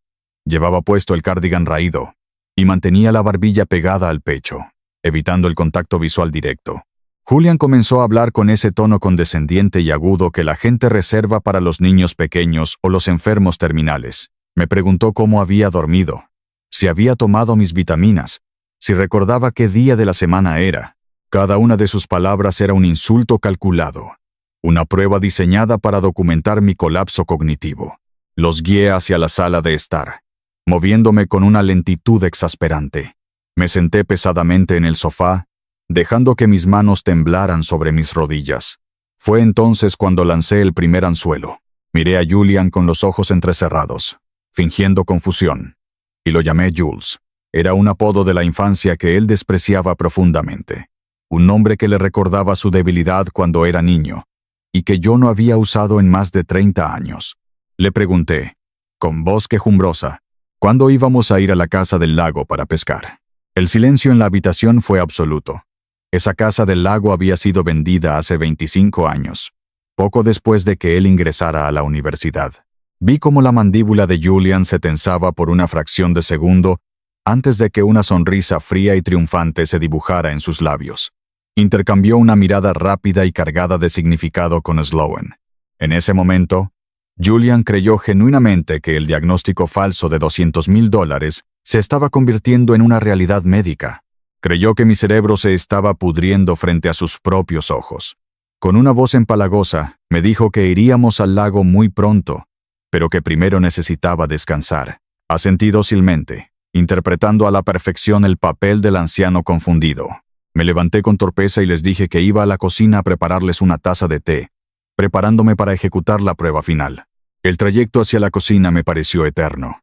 Llevaba puesto el cardigan raído y mantenía la barbilla pegada al pecho, evitando el contacto visual directo. Julian comenzó a hablar con ese tono condescendiente y agudo que la gente reserva para los niños pequeños o los enfermos terminales. Me preguntó cómo había dormido, si había tomado mis vitaminas, si recordaba qué día de la semana era. Cada una de sus palabras era un insulto calculado, una prueba diseñada para documentar mi colapso cognitivo. Los guié hacia la sala de estar, moviéndome con una lentitud exasperante. Me senté pesadamente en el sofá, dejando que mis manos temblaran sobre mis rodillas. Fue entonces cuando lancé el primer anzuelo. Miré a Julian con los ojos entrecerrados, fingiendo confusión, y lo llamé Jules. Era un apodo de la infancia que él despreciaba profundamente, un nombre que le recordaba su debilidad cuando era niño, y que yo no había usado en más de 30 años. Le pregunté, con voz quejumbrosa, ¿cuándo íbamos a ir a la casa del lago para pescar? El silencio en la habitación fue absoluto. Esa casa del lago había sido vendida hace 25 años, poco después de que él ingresara a la universidad. Vi cómo la mandíbula de Julian se tensaba por una fracción de segundo antes de que una sonrisa fría y triunfante se dibujara en sus labios. Intercambió una mirada rápida y cargada de significado con Sloane. En ese momento, Julian creyó genuinamente que el diagnóstico falso de $200,000 se estaba convirtiendo en una realidad médica. Creyó que mi cerebro se estaba pudriendo frente a sus propios ojos. Con una voz empalagosa, me dijo que iríamos al lago muy pronto, pero que primero necesitaba descansar. Asentí dócilmente, interpretando a la perfección el papel del anciano confundido. Me levanté con torpeza y les dije que iba a la cocina a prepararles una taza de té, preparándome para ejecutar la prueba final. El trayecto hacia la cocina me pareció eterno.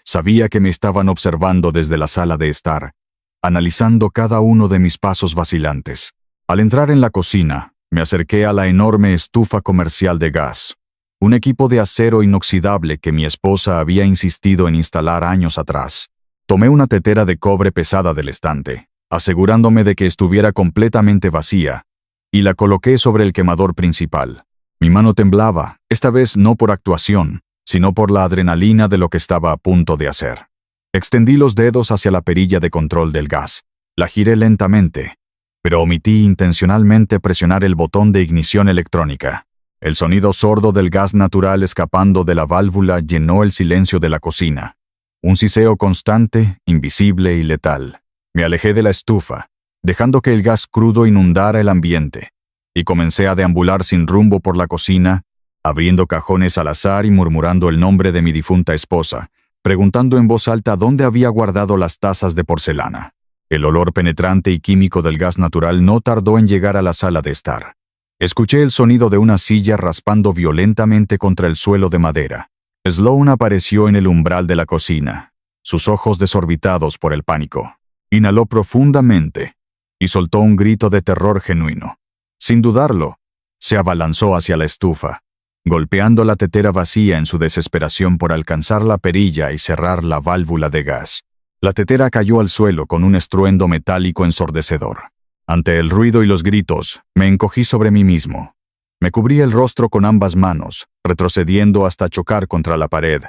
Sabía que me estaban observando desde la sala de estar, analizando cada uno de mis pasos vacilantes. Al entrar en la cocina, me acerqué a la enorme estufa comercial de gas, un equipo de acero inoxidable que mi esposa había insistido en instalar años atrás. Tomé una tetera de cobre pesada del estante, asegurándome de que estuviera completamente vacía, y la coloqué sobre el quemador principal. Mi mano temblaba, esta vez no por actuación, sino por la adrenalina de lo que estaba a punto de hacer. Extendí los dedos hacia la perilla de control del gas. La giré lentamente, pero omití intencionalmente presionar el botón de ignición electrónica. El sonido sordo del gas natural escapando de la válvula llenó el silencio de la cocina. Un siseo constante, invisible y letal. Me alejé de la estufa, dejando que el gas crudo inundara el ambiente, y comencé a deambular sin rumbo por la cocina, abriendo cajones al azar y murmurando el nombre de mi difunta esposa, preguntando en voz alta dónde había guardado las tazas de porcelana. El olor penetrante y químico del gas natural no tardó en llegar a la sala de estar. Escuché el sonido de una silla raspando violentamente contra el suelo de madera. Sloan apareció en el umbral de la cocina, sus ojos desorbitados por el pánico. Inhaló profundamente y soltó un grito de terror genuino. Sin dudarlo, se abalanzó hacia la estufa, golpeando la tetera vacía en su desesperación por alcanzar la perilla y cerrar la válvula de gas. La tetera cayó al suelo con un estruendo metálico ensordecedor. Ante el ruido y los gritos, me encogí sobre mí mismo. Me cubrí el rostro con ambas manos, retrocediendo hasta chocar contra la pared,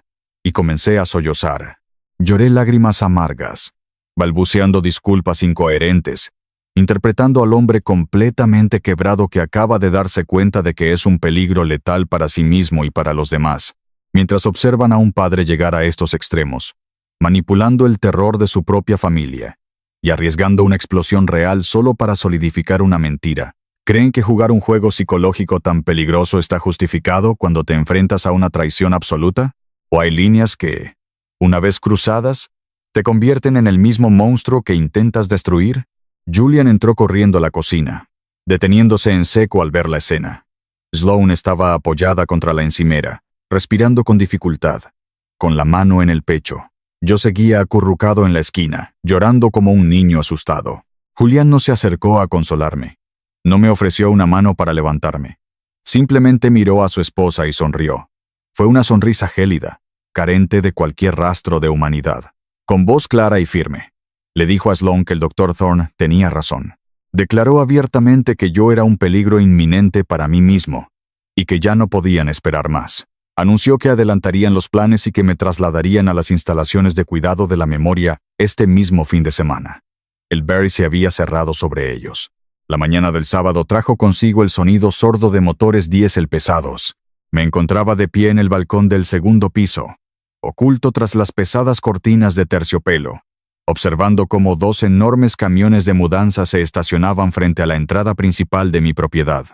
y comencé a sollozar. Lloré lágrimas amargas, balbuceando disculpas incoherentes, interpretando al hombre completamente quebrado que acaba de darse cuenta de que es un peligro letal para sí mismo y para los demás, mientras observan a un padre llegar a estos extremos, manipulando el terror de su propia familia y arriesgando una explosión real solo para solidificar una mentira. ¿Creen que jugar un juego psicológico tan peligroso está justificado cuando te enfrentas a una traición absoluta? ¿O hay líneas que, una vez cruzadas, te convierten en el mismo monstruo que intentas destruir? Julian entró corriendo a la cocina, deteniéndose en seco al ver la escena. Sloan estaba apoyada contra la encimera, respirando con dificultad, con la mano en el pecho. Yo seguía acurrucado en la esquina, llorando como un niño asustado. Julian no se acercó a consolarme. No me ofreció una mano para levantarme. Simplemente miró a su esposa y sonrió. Fue una sonrisa gélida, carente de cualquier rastro de humanidad. Con voz clara y firme, le dijo a Sloan que el Dr. Thorne tenía razón. Declaró abiertamente que yo era un peligro inminente para mí mismo, y que ya no podían esperar más. Anunció que adelantarían los planes y que me trasladarían a las instalaciones de cuidado de la memoria este mismo fin de semana. El Barry se había cerrado sobre ellos. La mañana del sábado trajo consigo el sonido sordo de motores diésel pesados. Me encontraba de pie en el balcón del segundo piso, oculto tras las pesadas cortinas de terciopelo, observando cómo 2 enormes camiones de mudanza se estacionaban frente a la entrada principal de mi propiedad.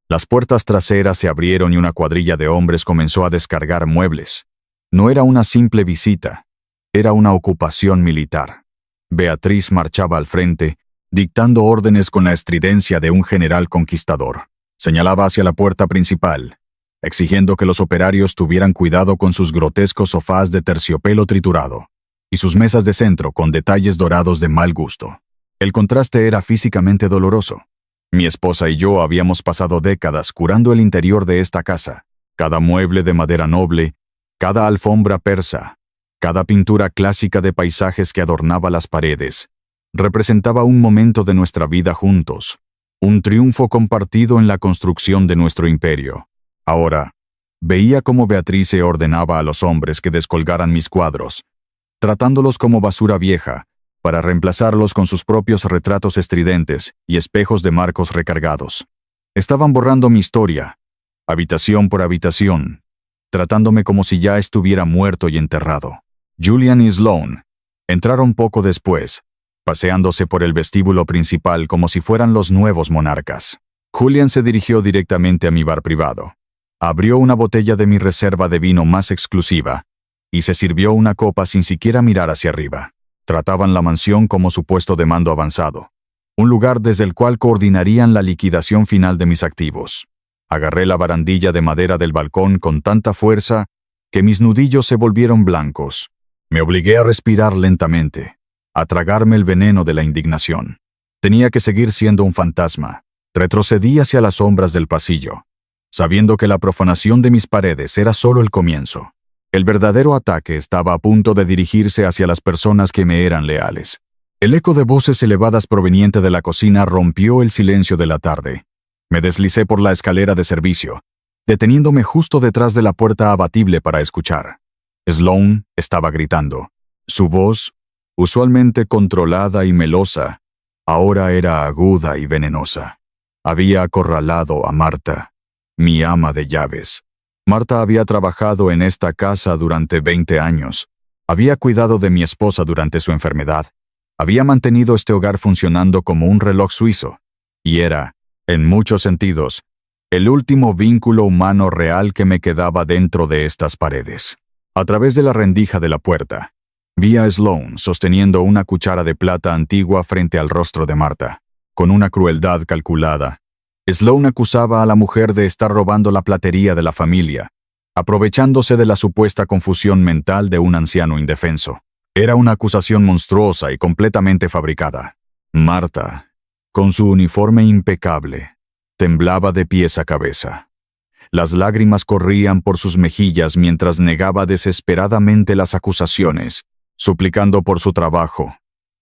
Las puertas traseras se abrieron y una cuadrilla de hombres comenzó a descargar muebles. No era una simple visita, era una ocupación militar. Beatriz marchaba al frente, dictando órdenes con la estridencia de un general conquistador. Señalaba hacia la puerta principal, exigiendo que los operarios tuvieran cuidado con sus grotescos sofás de terciopelo triturado y sus mesas de centro con detalles dorados de mal gusto. El contraste era físicamente doloroso. Mi esposa y yo habíamos pasado décadas curando el interior de esta casa. Cada mueble de madera noble, cada alfombra persa, cada pintura clásica de paisajes que adornaba las paredes, representaba un momento de nuestra vida juntos, un triunfo compartido en la construcción de nuestro imperio. Ahora, veía cómo Beatriz se ordenaba a los hombres que descolgaran mis cuadros, tratándolos como basura vieja, para reemplazarlos con sus propios retratos estridentes y espejos de marcos recargados. Estaban borrando mi historia, habitación por habitación, tratándome como si ya estuviera muerto y enterrado. Julian y Sloan entraron poco después, paseándose por el vestíbulo principal como si fueran los nuevos monarcas. Julian se dirigió directamente a mi bar privado. Abrió una botella de mi reserva de vino más exclusiva y se sirvió una copa sin siquiera mirar hacia arriba. Trataban la mansión como su puesto de mando avanzado, un lugar desde el cual coordinarían la liquidación final de mis activos. Agarré la barandilla de madera del balcón con tanta fuerza que mis nudillos se volvieron blancos. Me obligué a respirar lentamente, a tragarme el veneno de la indignación. Tenía que seguir siendo un fantasma. Retrocedí hacia las sombras del pasillo, sabiendo que la profanación de mis paredes era solo el comienzo. El verdadero ataque estaba a punto de dirigirse hacia las personas que me eran leales. El eco de voces elevadas proveniente de la cocina rompió el silencio de la tarde. Me deslicé por la escalera de servicio, deteniéndome justo detrás de la puerta abatible para escuchar. Sloan estaba gritando. Su voz, usualmente controlada y melosa, ahora era aguda y venenosa. Había acorralado a Marta. mi ama de llaves. Marta había trabajado en esta casa durante 20 años. Había cuidado de mi esposa durante su enfermedad. Había mantenido este hogar funcionando como un reloj suizo. Y era, en muchos sentidos, el último vínculo humano real que me quedaba dentro de estas paredes. A través de la rendija de la puerta, vi a Sloane sosteniendo una cuchara de plata antigua frente al rostro de Marta. Con una crueldad calculada, Sloane acusaba a la mujer de estar robando la platería de la familia, aprovechándose de la supuesta confusión mental de un anciano indefenso. Era una acusación monstruosa y completamente fabricada. Marta, con su uniforme impecable, temblaba de pies a cabeza. Las lágrimas corrían por sus mejillas mientras negaba desesperadamente las acusaciones, suplicando por su trabajo,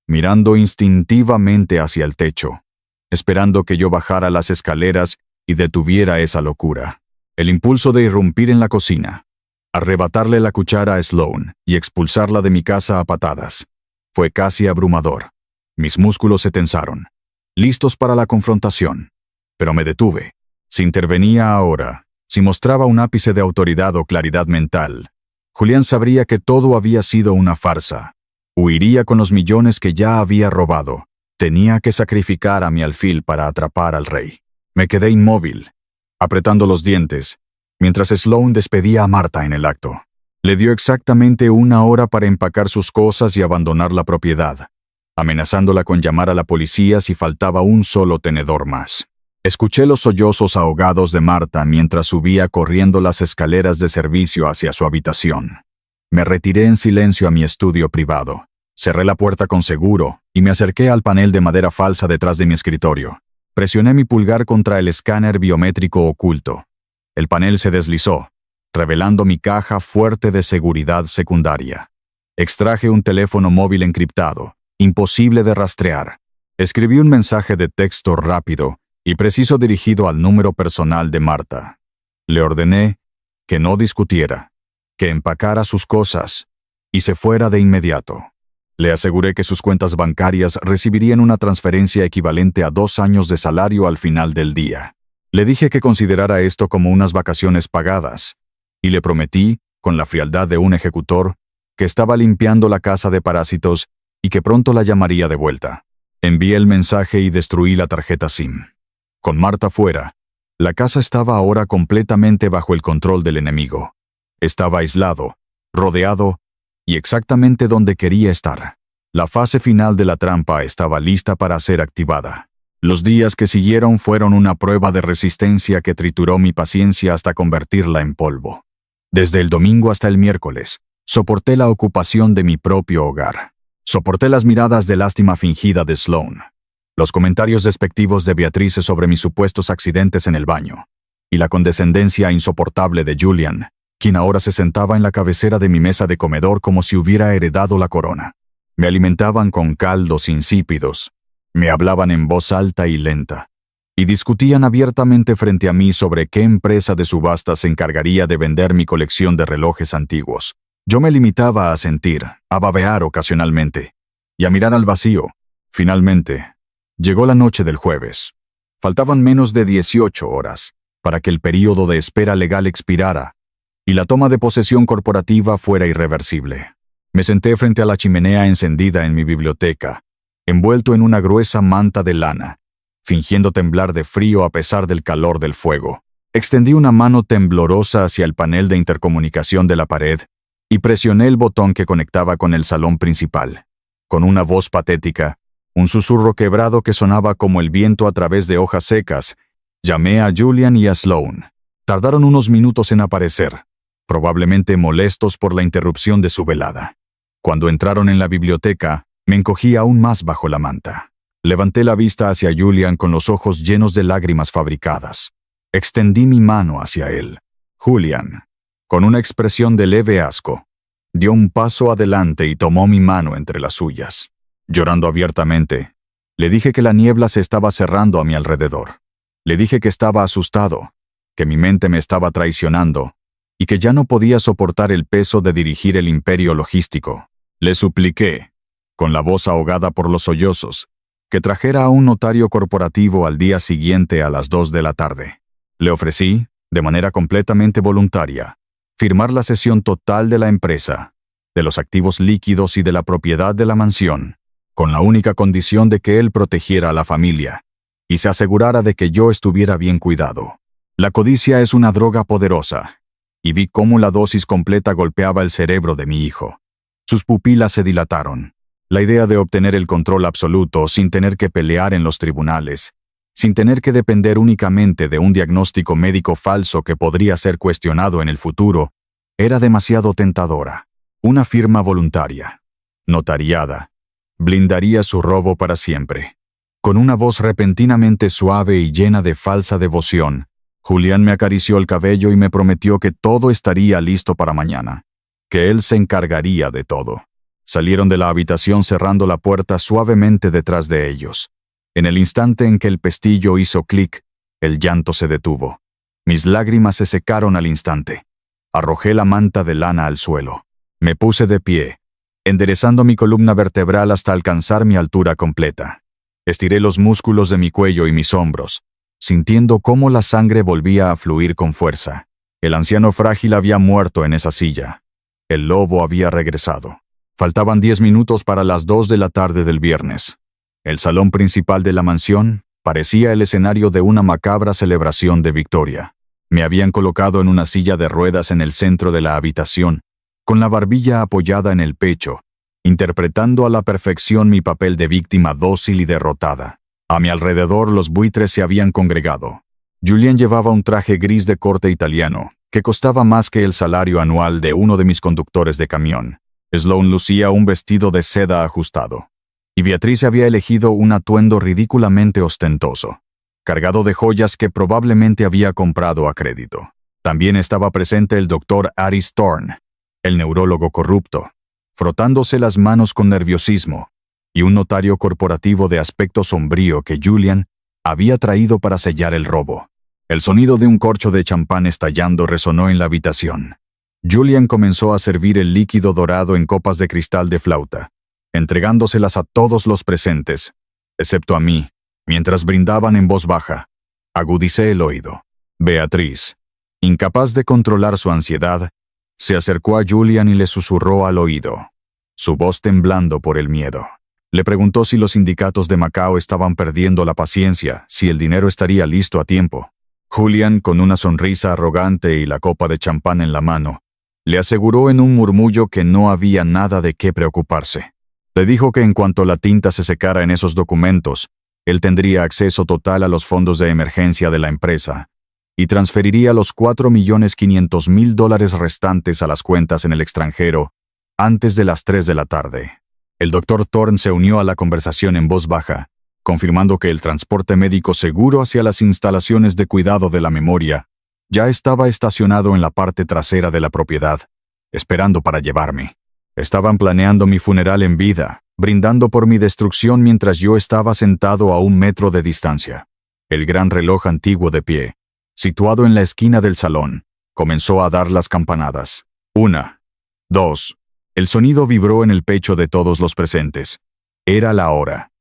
mirando instintivamente hacia el techo, esperando que yo bajara las escaleras y detuviera esa locura. El impulso de irrumpir en la cocina, arrebatarle la cuchara a Sloane y expulsarla de mi casa a patadas, fue casi abrumador. Mis músculos se tensaron, listos para la confrontación. Pero me detuve. Si intervenía ahora, si mostraba un ápice de autoridad o claridad mental, Julián sabría que todo había sido una farsa. Huiría con los millones que ya había robado. Tenía que sacrificar a mi alfil para atrapar al rey. Me quedé inmóvil, apretando los dientes, mientras Sloane despedía a Marta en el acto. Le dio exactamente 1 hora para empacar sus cosas y abandonar la propiedad, amenazándola con llamar a la policía si faltaba un solo tenedor más. Escuché los sollozos ahogados de Marta mientras subía corriendo las escaleras de servicio hacia su habitación. Me retiré en silencio a mi estudio privado. Cerré la puerta con seguro y me acerqué al panel de madera falsa detrás de mi escritorio. Presioné mi pulgar contra el escáner biométrico oculto. El panel se deslizó, revelando mi caja fuerte de seguridad secundaria. Extraje un teléfono móvil encriptado, imposible de rastrear. Escribí un mensaje de texto rápido y preciso dirigido al número personal de Marta. Le ordené que no discutiera, que empacara sus cosas y se fuera de inmediato. Le aseguré que sus cuentas bancarias recibirían una transferencia equivalente a 2 años de salario al final del día. Le dije que considerara esto como unas vacaciones pagadas, y le prometí, con la frialdad de un ejecutor, que estaba limpiando la casa de parásitos y que pronto la llamaría de vuelta. Envié el mensaje y destruí la tarjeta SIM. Con Marta fuera, la casa estaba ahora completamente bajo el control del enemigo. Estaba aislado, rodeado y exactamente donde quería estar. La fase final de la trampa estaba lista para ser activada. Los días que siguieron fueron una prueba de resistencia que trituró mi paciencia hasta convertirla en polvo. Desde el domingo hasta el miércoles, soporté la ocupación de mi propio hogar. Soporté las miradas de lástima fingida de Sloane, los comentarios despectivos de Beatriz sobre mis supuestos accidentes en el baño, y la condescendencia insoportable de Julian, quien ahora se sentaba en la cabecera de mi mesa de comedor como si hubiera heredado la corona. Me alimentaban con caldos insípidos, me hablaban en voz alta y lenta, y discutían abiertamente frente a mí sobre qué empresa de subastas se encargaría de vender mi colección de relojes antiguos. Yo me limitaba a sentir, a babear ocasionalmente, y a mirar al vacío. Finalmente, llegó la noche del jueves. Faltaban menos de 18 horas para que el período de espera legal expirara y la toma de posesión corporativa fuera irreversible. Me senté frente a la chimenea encendida en mi biblioteca, envuelto en una gruesa manta de lana, fingiendo temblar de frío a pesar del calor del fuego. Extendí una mano temblorosa hacia el panel de intercomunicación de la pared y presioné el botón que conectaba con el salón principal. Con una voz patética, un susurro quebrado que sonaba como el viento a través de hojas secas, llamé a Julian y a Sloane. Tardaron unos minutos en aparecer, probablemente molestos por la interrupción de su velada. Cuando entraron en la biblioteca, me encogí aún más bajo la manta. Levanté la vista hacia Julian con los ojos llenos de lágrimas fabricadas. Extendí mi mano hacia él. Julian, con una expresión de leve asco, dio un paso adelante y tomó mi mano entre las suyas. Llorando abiertamente, le dije que la niebla se estaba cerrando a mi alrededor. Le dije que estaba asustado, que mi mente me estaba traicionando y que ya no podía soportar el peso de dirigir el imperio logístico. Le supliqué, con la voz ahogada por los sollozos, que trajera a un notario corporativo al día siguiente a las 2 de la tarde. Le ofrecí, de manera completamente voluntaria, firmar la cesión total de la empresa, de los activos líquidos y de la propiedad de la mansión, con la única condición de que él protegiera a la familia y se asegurara de que yo estuviera bien cuidado. La codicia es una droga poderosa, y vi cómo la dosis completa golpeaba el cerebro de mi hijo. Sus pupilas se dilataron. La idea de obtener el control absoluto sin tener que pelear en los tribunales, sin tener que depender únicamente de un diagnóstico médico falso que podría ser cuestionado en el futuro, era demasiado tentadora. Una firma voluntaria, notariada, blindaría su robo para siempre. Con una voz repentinamente suave y llena de falsa devoción, Julián me acarició el cabello y me prometió que todo estaría listo para mañana, que él se encargaría de todo. Salieron de la habitación cerrando la puerta suavemente detrás de ellos. En el instante en que el pestillo hizo clic, el llanto se detuvo. Mis lágrimas se secaron al instante. Arrojé la manta de lana al suelo. Me puse de pie, enderezando mi columna vertebral hasta alcanzar mi altura completa. Estiré los músculos de mi cuello y mis hombros, sintiendo cómo la sangre volvía a fluir con fuerza. El anciano frágil había muerto en esa silla. El lobo había regresado. Faltaban 10 minutos para las 2 de la tarde del viernes. El salón principal de la mansión parecía el escenario de una macabra celebración de victoria. Me habían colocado en una silla de ruedas en el centro de la habitación, con la barbilla apoyada en el pecho, interpretando a la perfección mi papel de víctima dócil y derrotada. A mi alrededor los buitres se habían congregado. Julián llevaba un traje gris de corte italiano, que costaba más que el salario anual de uno de mis conductores de camión. Sloan lucía un vestido de seda ajustado. Y Beatriz había elegido un atuendo ridículamente ostentoso, cargado de joyas que probablemente había comprado a crédito. También estaba presente el doctor Aris Thorne, el neurólogo corrupto, frotándose las manos con nerviosismo, y un notario corporativo de aspecto sombrío que Julián había traído para sellar el robo. El sonido de un corcho de champán estallando resonó en la habitación. Julián comenzó a servir el líquido dorado en copas de cristal de flauta, entregándoselas a todos los presentes, excepto a mí, mientras brindaban en voz baja. Agudicé el oído. Beatriz, incapaz de controlar su ansiedad, se acercó a Julián y le susurró al oído, su voz temblando por el miedo. Le preguntó si los sindicatos de Macao estaban perdiendo la paciencia, si el dinero estaría listo a tiempo. Julián, con una sonrisa arrogante y la copa de champán en la mano, le aseguró en un murmullo que no había nada de qué preocuparse. Le dijo que en cuanto la tinta se secara en esos documentos, él tendría acceso total a los fondos de emergencia de la empresa y transferiría los $4.500.000 restantes a las cuentas en el extranjero antes de las 3 de la tarde. El doctor Thorne se unió a la conversación en voz baja, confirmando que el transporte médico seguro hacia las instalaciones de cuidado de la memoria ya estaba estacionado en la parte trasera de la propiedad, esperando para llevarme. Estaban planeando mi funeral en vida, brindando por mi destrucción mientras yo estaba sentado a 1 metro de distancia. El gran reloj antiguo de pie, situado en la esquina del salón, comenzó a dar las campanadas. 1, 2. El sonido vibró en el pecho de todos los presentes. Era la hora.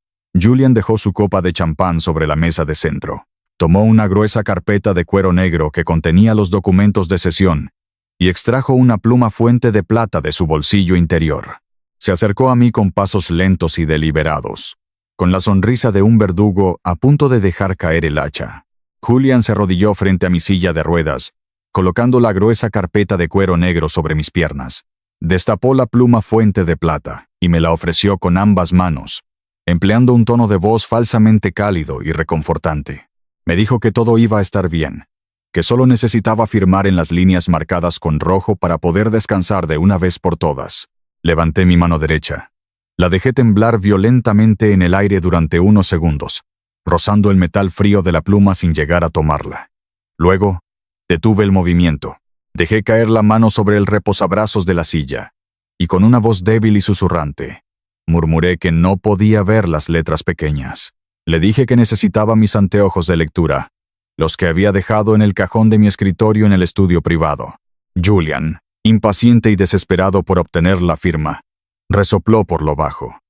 Julián dejó su copa de champán sobre la mesa de centro. Tomó una gruesa carpeta de cuero negro que contenía los documentos de sesión y extrajo una pluma fuente de plata de su bolsillo interior. Se acercó a mí con pasos lentos y deliberados, con la sonrisa de un verdugo a punto de dejar caer el hacha. Julián se arrodilló frente a mi silla de ruedas, colocando la gruesa carpeta de cuero negro sobre mis piernas. Destapó la pluma fuente de plata y me la ofreció con ambas manos, empleando un tono de voz falsamente cálido y reconfortante. Me dijo que todo iba a estar bien, que solo necesitaba firmar en las líneas marcadas con rojo para poder descansar de una vez por todas. Levanté mi mano derecha. La dejé temblar violentamente en el aire durante unos segundos, rozando el metal frío de la pluma sin llegar a tomarla. Luego, detuve el movimiento. Dejé caer la mano sobre el reposabrazos de la silla, y con una voz débil y susurrante, murmuré que no podía ver las letras pequeñas. Le dije que necesitaba mis anteojos de lectura, los que había dejado en el cajón de mi escritorio en el estudio privado. Julián, impaciente y desesperado por obtener la firma, resopló por lo bajo.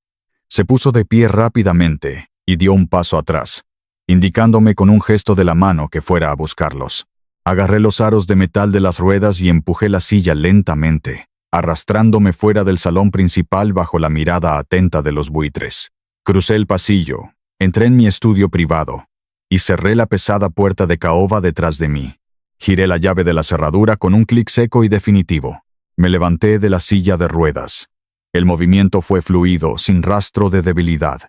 Se puso de pie rápidamente y dio un paso atrás, indicándome con un gesto de la mano que fuera a buscarlos. Agarré los aros de metal de las ruedas y empujé la silla lentamente, arrastrándome fuera del salón principal bajo la mirada atenta de los buitres. Crucé el pasillo, entré en mi estudio privado y cerré la pesada puerta de caoba detrás de mí. Giré la llave de la cerradura con un clic seco y definitivo. Me levanté de la silla de ruedas. El movimiento fue fluido, sin rastro de debilidad.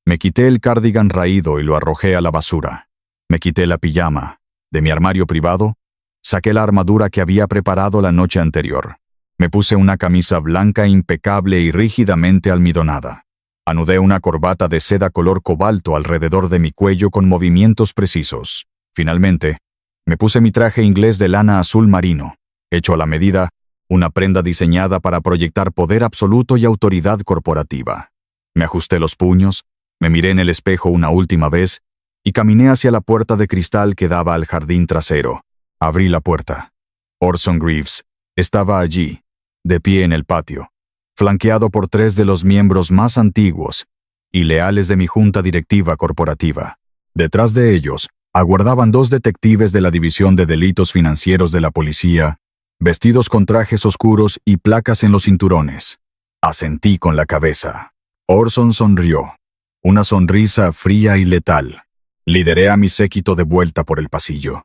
Me quité el cardigan raído y lo arrojé a la basura. Me quité la pijama. De mi armario privado, saqué la armadura que había preparado la noche anterior. Me puse una camisa blanca impecable y rígidamente almidonada. Anudé una corbata de seda color cobalto alrededor de mi cuello con movimientos precisos. Finalmente, me puse mi traje inglés de lana azul marino, hecho a la medida, una prenda diseñada para proyectar poder absoluto y autoridad corporativa. Me ajusté los puños, me miré en el espejo una última vez y caminé hacia la puerta de cristal que daba al jardín trasero. Abrí la puerta. Orson Greaves estaba allí, de pie en el patio, flanqueado por 3 de los miembros más antiguos y leales de mi junta directiva corporativa. Detrás de ellos, aguardaban 2 detectives de la División de Delitos Financieros de la policía, vestidos con trajes oscuros y placas en los cinturones. Asentí con la cabeza. Orson sonrió. Una sonrisa fría y letal. Lideré a mi séquito de vuelta por el pasillo.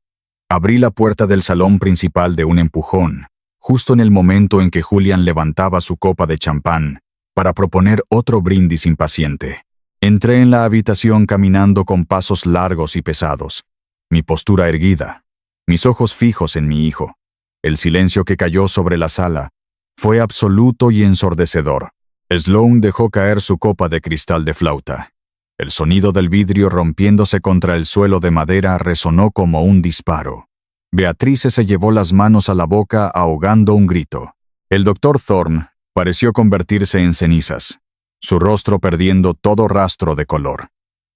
Abrí la puerta del salón principal de un empujón, justo en el momento en que Julian levantaba su copa de champán para proponer otro brindis impaciente. Entré en la habitación caminando con pasos largos y pesados, mi postura erguida, mis ojos fijos en mi hijo. El silencio que cayó sobre la sala fue absoluto y ensordecedor. Sloane dejó caer su copa de cristal de flauta. El sonido del vidrio rompiéndose contra el suelo de madera resonó como un disparo. Beatrice se llevó las manos a la boca ahogando un grito. El Dr. Thorne pareció convertirse en cenizas, su rostro perdiendo todo rastro de color.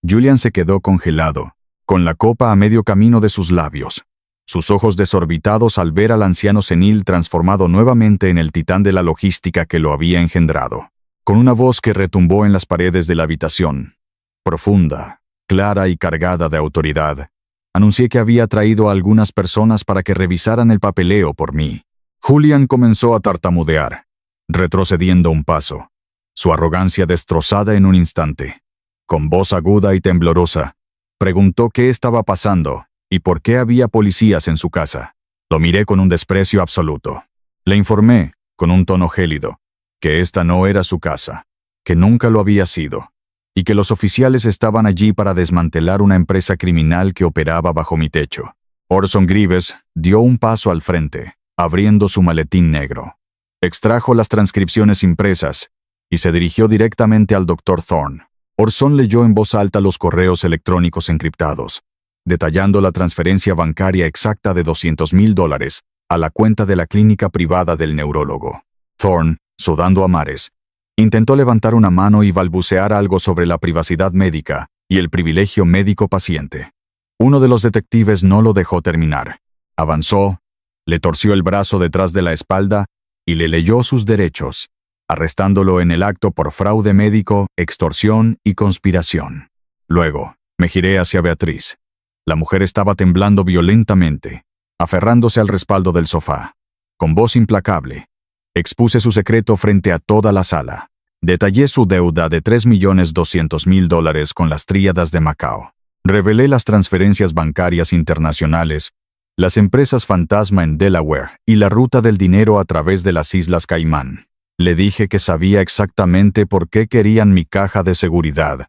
Julian se quedó congelado, con la copa a medio camino de sus labios, sus ojos desorbitados al ver al anciano senil transformado nuevamente en el titán de la logística que lo había engendrado. Con una voz que retumbó en las paredes de la habitación, profunda, clara y cargada de autoridad, anuncié que había traído a algunas personas para que revisaran el papeleo por mí. Julian comenzó a tartamudear, retrocediendo un paso, su arrogancia destrozada en un instante. Con voz aguda y temblorosa, preguntó qué estaba pasando y por qué había policías en su casa. Lo miré con un desprecio absoluto. Le informé, con un tono gélido, que esta no era su casa, que nunca lo había sido, y que los oficiales estaban allí para desmantelar una empresa criminal que operaba bajo mi techo. Orson Greaves dio un paso al frente, abriendo su maletín negro. Extrajo las transcripciones impresas y se dirigió directamente al Dr. Thorne. Orson leyó en voz alta los correos electrónicos encriptados, detallando la transferencia bancaria exacta de $200,000 a la cuenta de la clínica privada del neurólogo. Thorne, sudando a mares, intentó levantar una mano y balbucear algo sobre la privacidad médica y el privilegio médico-paciente. Uno de los detectives no lo dejó terminar. Avanzó, le torció el brazo detrás de la espalda y le leyó sus derechos, arrestándolo en el acto por fraude médico, extorsión y conspiración. Luego, me giré hacia Beatriz. La mujer estaba temblando violentamente, aferrándose al respaldo del sofá. Con voz implacable, expuse su secreto frente a toda la sala. Detallé su deuda de $3,200,000 con las tríadas de Macao. Revelé las transferencias bancarias internacionales, las empresas fantasma en Delaware y la ruta del dinero a través de las Islas Caimán. Le dije que sabía exactamente por qué querían mi caja de seguridad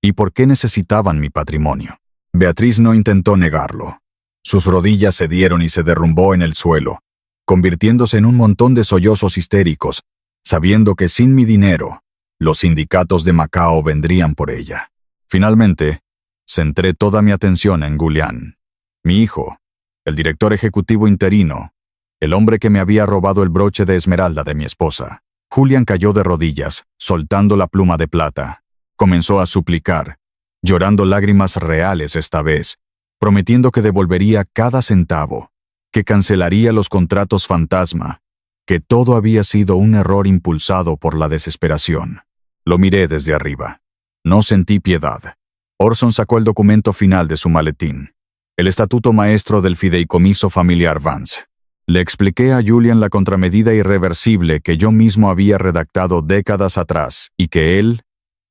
y por qué necesitaban mi patrimonio. Beatriz no intentó negarlo. Sus rodillas cedieron y se derrumbó en el suelo, convirtiéndose en un montón de sollozos histéricos, sabiendo que sin mi dinero, los sindicatos de Macao vendrían por ella. Finalmente, centré toda mi atención en Julian, mi hijo, el director ejecutivo interino, el hombre que me había robado el broche de esmeralda de mi esposa. Julian cayó de rodillas, soltando la pluma de plata. Comenzó a suplicar, llorando lágrimas reales esta vez, prometiendo que devolvería cada centavo, que cancelaría los contratos fantasma, que todo había sido un error impulsado por la desesperación. Lo miré desde arriba. No sentí piedad. Orson sacó el documento final de su maletín. el estatuto maestro del fideicomiso familiar Vance. Le expliqué a Julian la contramedida irreversible que yo mismo había redactado décadas atrás y que él,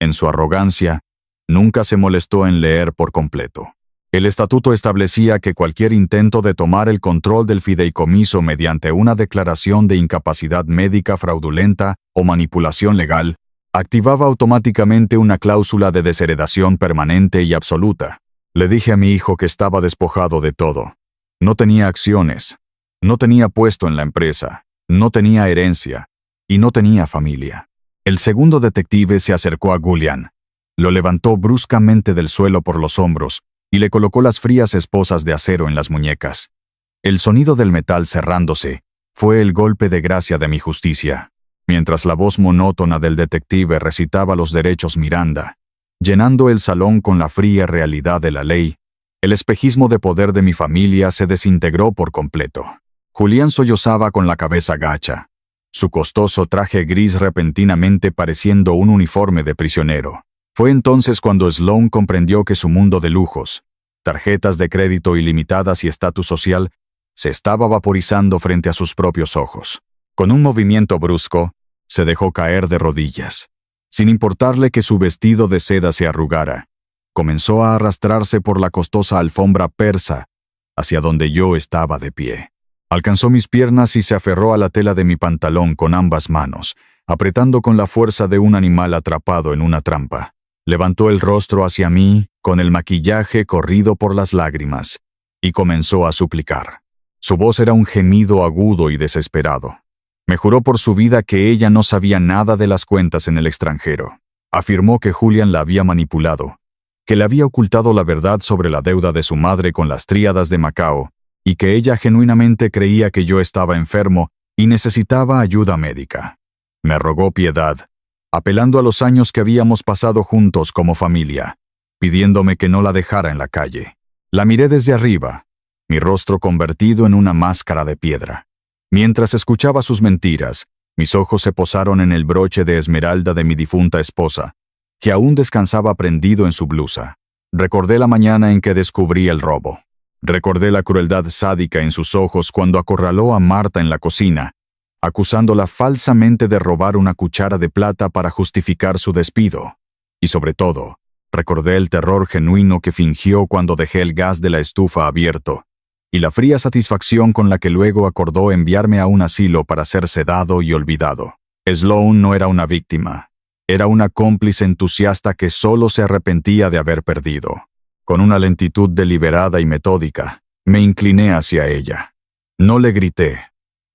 en su arrogancia, nunca se molestó en leer por completo. El estatuto establecía que cualquier intento de tomar el control del fideicomiso mediante una declaración de incapacidad médica fraudulenta o manipulación legal activaba automáticamente una cláusula de desheredación permanente y absoluta. Le dije a mi hijo que estaba despojado de todo. No tenía acciones, no tenía puesto en la empresa, no tenía herencia y no tenía familia. El segundo detective se acercó a Julian, lo levantó bruscamente del suelo por los hombros y le colocó las frías esposas de acero en las muñecas. El sonido del metal cerrándose fue el golpe de gracia de mi justicia, mientras la voz monótona del detective recitaba los derechos Miranda, llenando el salón con la fría realidad de la ley. El espejismo de poder de mi familia se desintegró por completo. Julián sollozaba con la cabeza gacha, su costoso traje gris repentinamente pareciendo un uniforme de prisionero. Fue entonces cuando Sloan comprendió que su mundo de lujos, tarjetas de crédito ilimitadas y estatus social se estaba vaporizando frente a sus propios ojos. Con un movimiento brusco, se dejó caer de rodillas. Sin importarle que su vestido de seda se arrugara, comenzó a arrastrarse por la costosa alfombra persa hacia donde yo estaba de pie. Alcanzó mis piernas y se aferró a la tela de mi pantalón con ambas manos, apretando con la fuerza de un animal atrapado en una trampa. Levantó el rostro hacia mí, con el maquillaje corrido por las lágrimas, y comenzó a suplicar. Su voz era un gemido agudo y desesperado. Me juró por su vida que ella no sabía nada de las cuentas en el extranjero. Afirmó que Julian la había manipulado, que le había ocultado la verdad sobre la deuda de su madre con las tríadas de Macao, y que ella genuinamente creía que yo estaba enfermo y necesitaba ayuda médica. Me rogó piedad, apelando a los años que habíamos pasado juntos como familia, pidiéndome que no la dejara en la calle. La miré desde arriba, mi rostro convertido en una máscara de piedra. Mientras escuchaba sus mentiras, mis ojos se posaron en el broche de esmeralda de mi difunta esposa, que aún descansaba prendido en su blusa. Recordé la mañana en que descubrí el robo. Recordé la crueldad sádica en sus ojos cuando acorraló a Marta en la cocina, acusándola falsamente de robar una cuchara de plata para justificar su despido. Y sobre todo, recordé el terror genuino que fingió cuando dejé el gas de la estufa abierto, y la fría satisfacción con la que luego acordó enviarme a un asilo para ser sedado y olvidado. Sloan no era una víctima. Era una cómplice entusiasta que solo se arrepentía de haber perdido. Con una lentitud deliberada y metódica, me incliné hacia ella. No le grité.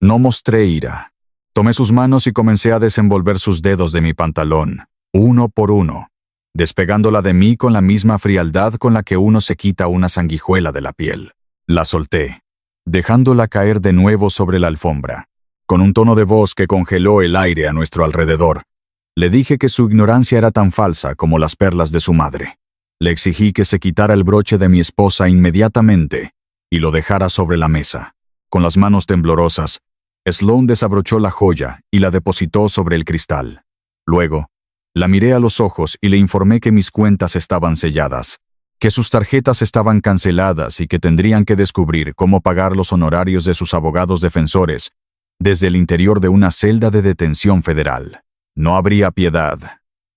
No mostré ira. Tomé sus manos y comencé a desenvolver sus dedos de mi pantalón, uno por uno, despegándola de mí con la misma frialdad con la que uno se quita una sanguijuela de la piel. La solté, dejándola caer de nuevo sobre la alfombra. Con un tono de voz que congeló el aire a nuestro alrededor, le dije que su ignorancia era tan falsa como las perlas de su madre. Le exigí que se quitara el broche de mi esposa inmediatamente y lo dejara sobre la mesa. Con las manos temblorosas, Sloan desabrochó la joya y la depositó sobre el cristal. Luego, la miré a los ojos y le informé que mis cuentas estaban selladas, que sus tarjetas estaban canceladas y que tendrían que descubrir cómo pagar los honorarios de sus abogados defensores desde el interior de una celda de detención federal. No habría piedad,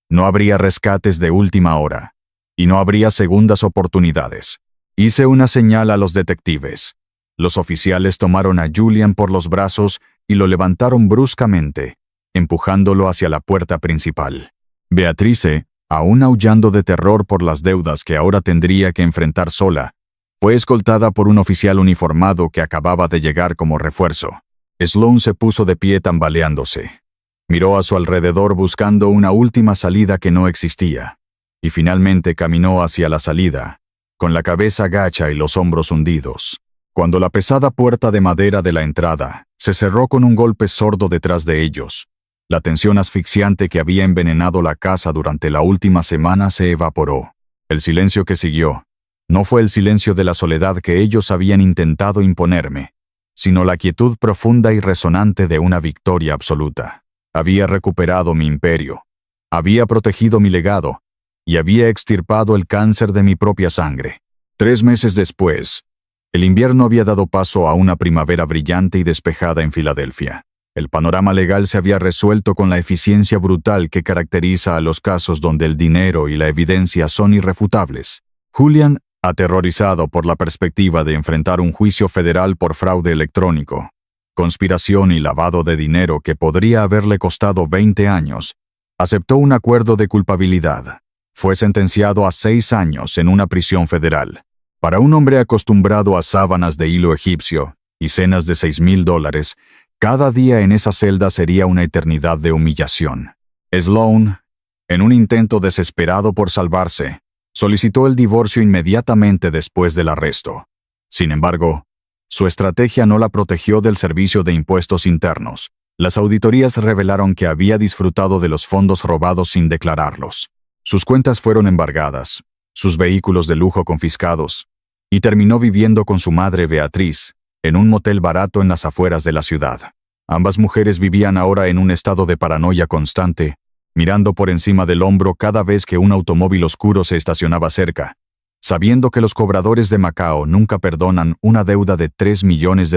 no habría rescates de última hora, y no habría segundas oportunidades. Hice una señal a los detectives. Los oficiales tomaron a Julian por los brazos y lo levantaron bruscamente, empujándolo hacia la puerta principal. Beatrice, aún aullando de terror por las deudas que ahora tendría que enfrentar sola, fue escoltada por un oficial uniformado que acababa de llegar como refuerzo. Sloan se puso de pie tambaleándose. Miró a su alrededor buscando una última salida que no existía, y finalmente caminó hacia la salida, con la cabeza gacha y los hombros hundidos. Cuando la pesada puerta de madera de la entrada se cerró con un golpe sordo detrás de ellos, la tensión asfixiante que había envenenado la casa durante la última semana se evaporó. El silencio que siguió no fue el silencio de la soledad que ellos habían intentado imponerme, sino la quietud profunda y resonante de una victoria absoluta. Había recuperado mi imperio, había protegido mi legado y había extirpado el cáncer de mi propia sangre. 3 meses después, El invierno había dado paso a una primavera brillante y despejada en Filadelfia. El panorama legal se había resuelto con la eficiencia brutal que caracteriza a los casos donde el dinero y la evidencia son irrefutables. Julian, aterrorizado por la perspectiva de enfrentar un juicio federal por fraude electrónico, conspiración y lavado de dinero que podría haberle costado 20 años, aceptó un acuerdo de culpabilidad. Fue sentenciado a 6 años en una prisión federal. Para un hombre acostumbrado a sábanas de hilo egipcio y cenas de $6,000, cada día en esa celda sería una eternidad de humillación. Sloan, en un intento desesperado por salvarse, solicitó el divorcio inmediatamente después del arresto. Sin embargo, su estrategia no la protegió del Servicio de Impuestos Internos. Las auditorías revelaron que había disfrutado de los fondos robados sin declararlos. Sus cuentas fueron embargadas, sus vehículos de lujo confiscados, y terminó viviendo con su madre Beatriz, en un motel barato en las afueras de la ciudad. Ambas mujeres vivían ahora en un estado de paranoia constante, mirando por encima del hombro cada vez que un automóvil oscuro se estacionaba cerca, sabiendo que los cobradores de Macao nunca perdonan una deuda de $3 millones.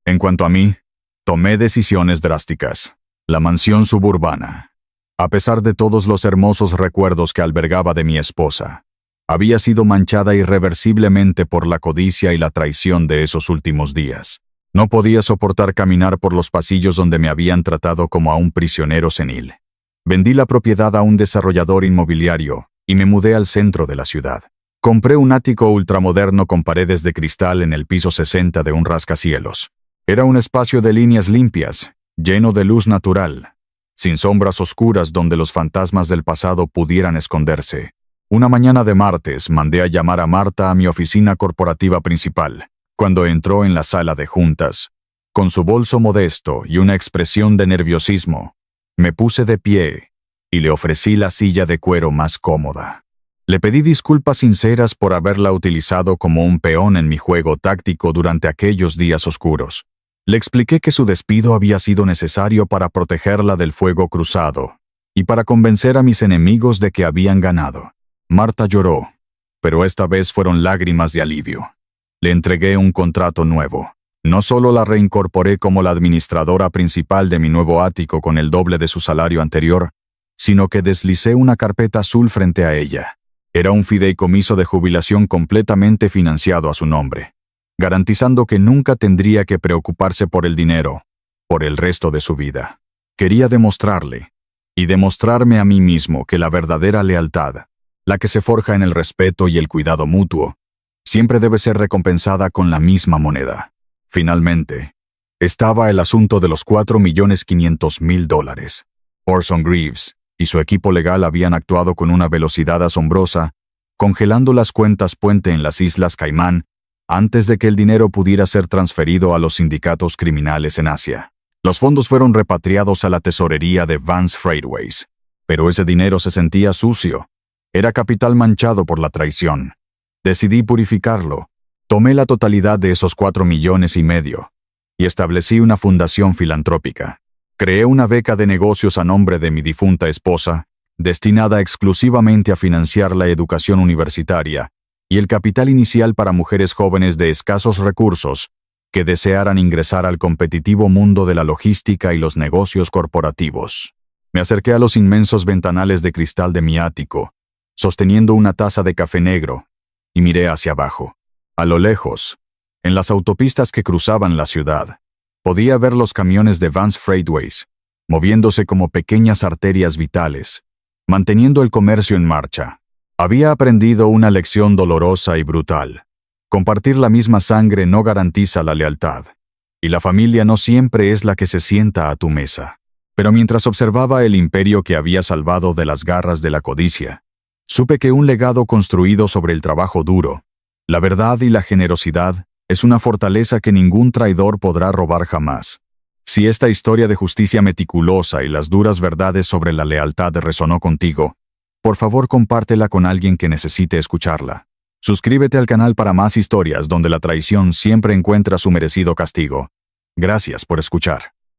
En cuanto a mí, tomé decisiones drásticas. La mansión suburbana, a pesar de todos los hermosos recuerdos que albergaba de mi esposa, había sido manchada irreversiblemente por la codicia y la traición de esos últimos días. No podía soportar caminar por los pasillos donde me habían tratado como a un prisionero senil. Vendí la propiedad a un desarrollador inmobiliario y me mudé al centro de la ciudad. Compré un ático ultramoderno con paredes de cristal en el piso 60 de un rascacielos. Era un espacio de líneas limpias, lleno de luz natural, sin sombras oscuras donde los fantasmas del pasado pudieran esconderse. Una mañana de martes mandé a llamar a Marta a mi oficina corporativa principal. Cuando entró en la sala de juntas, con su bolso modesto y una expresión de nerviosismo, me puse de pie y le ofrecí la silla de cuero más cómoda. Le pedí disculpas sinceras por haberla utilizado como un peón en mi juego táctico durante aquellos días oscuros. Le expliqué que su despido había sido necesario para protegerla del fuego cruzado y para convencer a mis enemigos de que habían ganado. Marta lloró, pero esta vez fueron lágrimas de alivio. Le entregué un contrato nuevo. No solo la reincorporé como la administradora principal de mi nuevo ático con el doble de su salario anterior, sino que deslicé una carpeta azul frente a ella. Era un fideicomiso de jubilación completamente financiado a su nombre, garantizando que nunca tendría que preocuparse por el dinero, por el resto de su vida. Quería demostrarle, y demostrarme a mí mismo que la verdadera lealtad, la que se forja en el respeto y el cuidado mutuo, siempre debe ser recompensada con la misma moneda. Finalmente, estaba el asunto de los $4,500,000. Orson Greaves y su equipo legal habían actuado con una velocidad asombrosa, congelando las cuentas puente en las Islas Caimán antes de que el dinero pudiera ser transferido a los sindicatos criminales en Asia. Los fondos fueron repatriados a la tesorería de Vance Freightways, pero ese dinero se sentía sucio. Era capital manchado por la traición. Decidí purificarlo. Tomé la totalidad de esos $4,5 millones y establecí una fundación filantrópica. Creé una beca de negocios a nombre de mi difunta esposa, destinada exclusivamente a financiar la educación universitaria y el capital inicial para mujeres jóvenes de escasos recursos que desearan ingresar al competitivo mundo de la logística y los negocios corporativos. Me acerqué a los inmensos ventanales de cristal de mi ático, sosteniendo una taza de café negro, y miré hacia abajo. A lo lejos, en las autopistas que cruzaban la ciudad, podía ver los camiones de Vance Freightways, moviéndose como pequeñas arterias vitales, manteniendo el comercio en marcha. Había aprendido una lección dolorosa y brutal. Compartir la misma sangre no garantiza la lealtad, y la familia no siempre es la que se sienta a tu mesa. Pero mientras observaba el imperio que había salvado de las garras de la codicia, supe que un legado construido sobre el trabajo duro, la verdad y la generosidad es una fortaleza que ningún traidor podrá robar jamás. Si esta historia de justicia meticulosa y las duras verdades sobre la lealtad resonó contigo, por favor compártela con alguien que necesite escucharla. Suscríbete al canal para más historias donde la traición siempre encuentra su merecido castigo. Gracias por escuchar.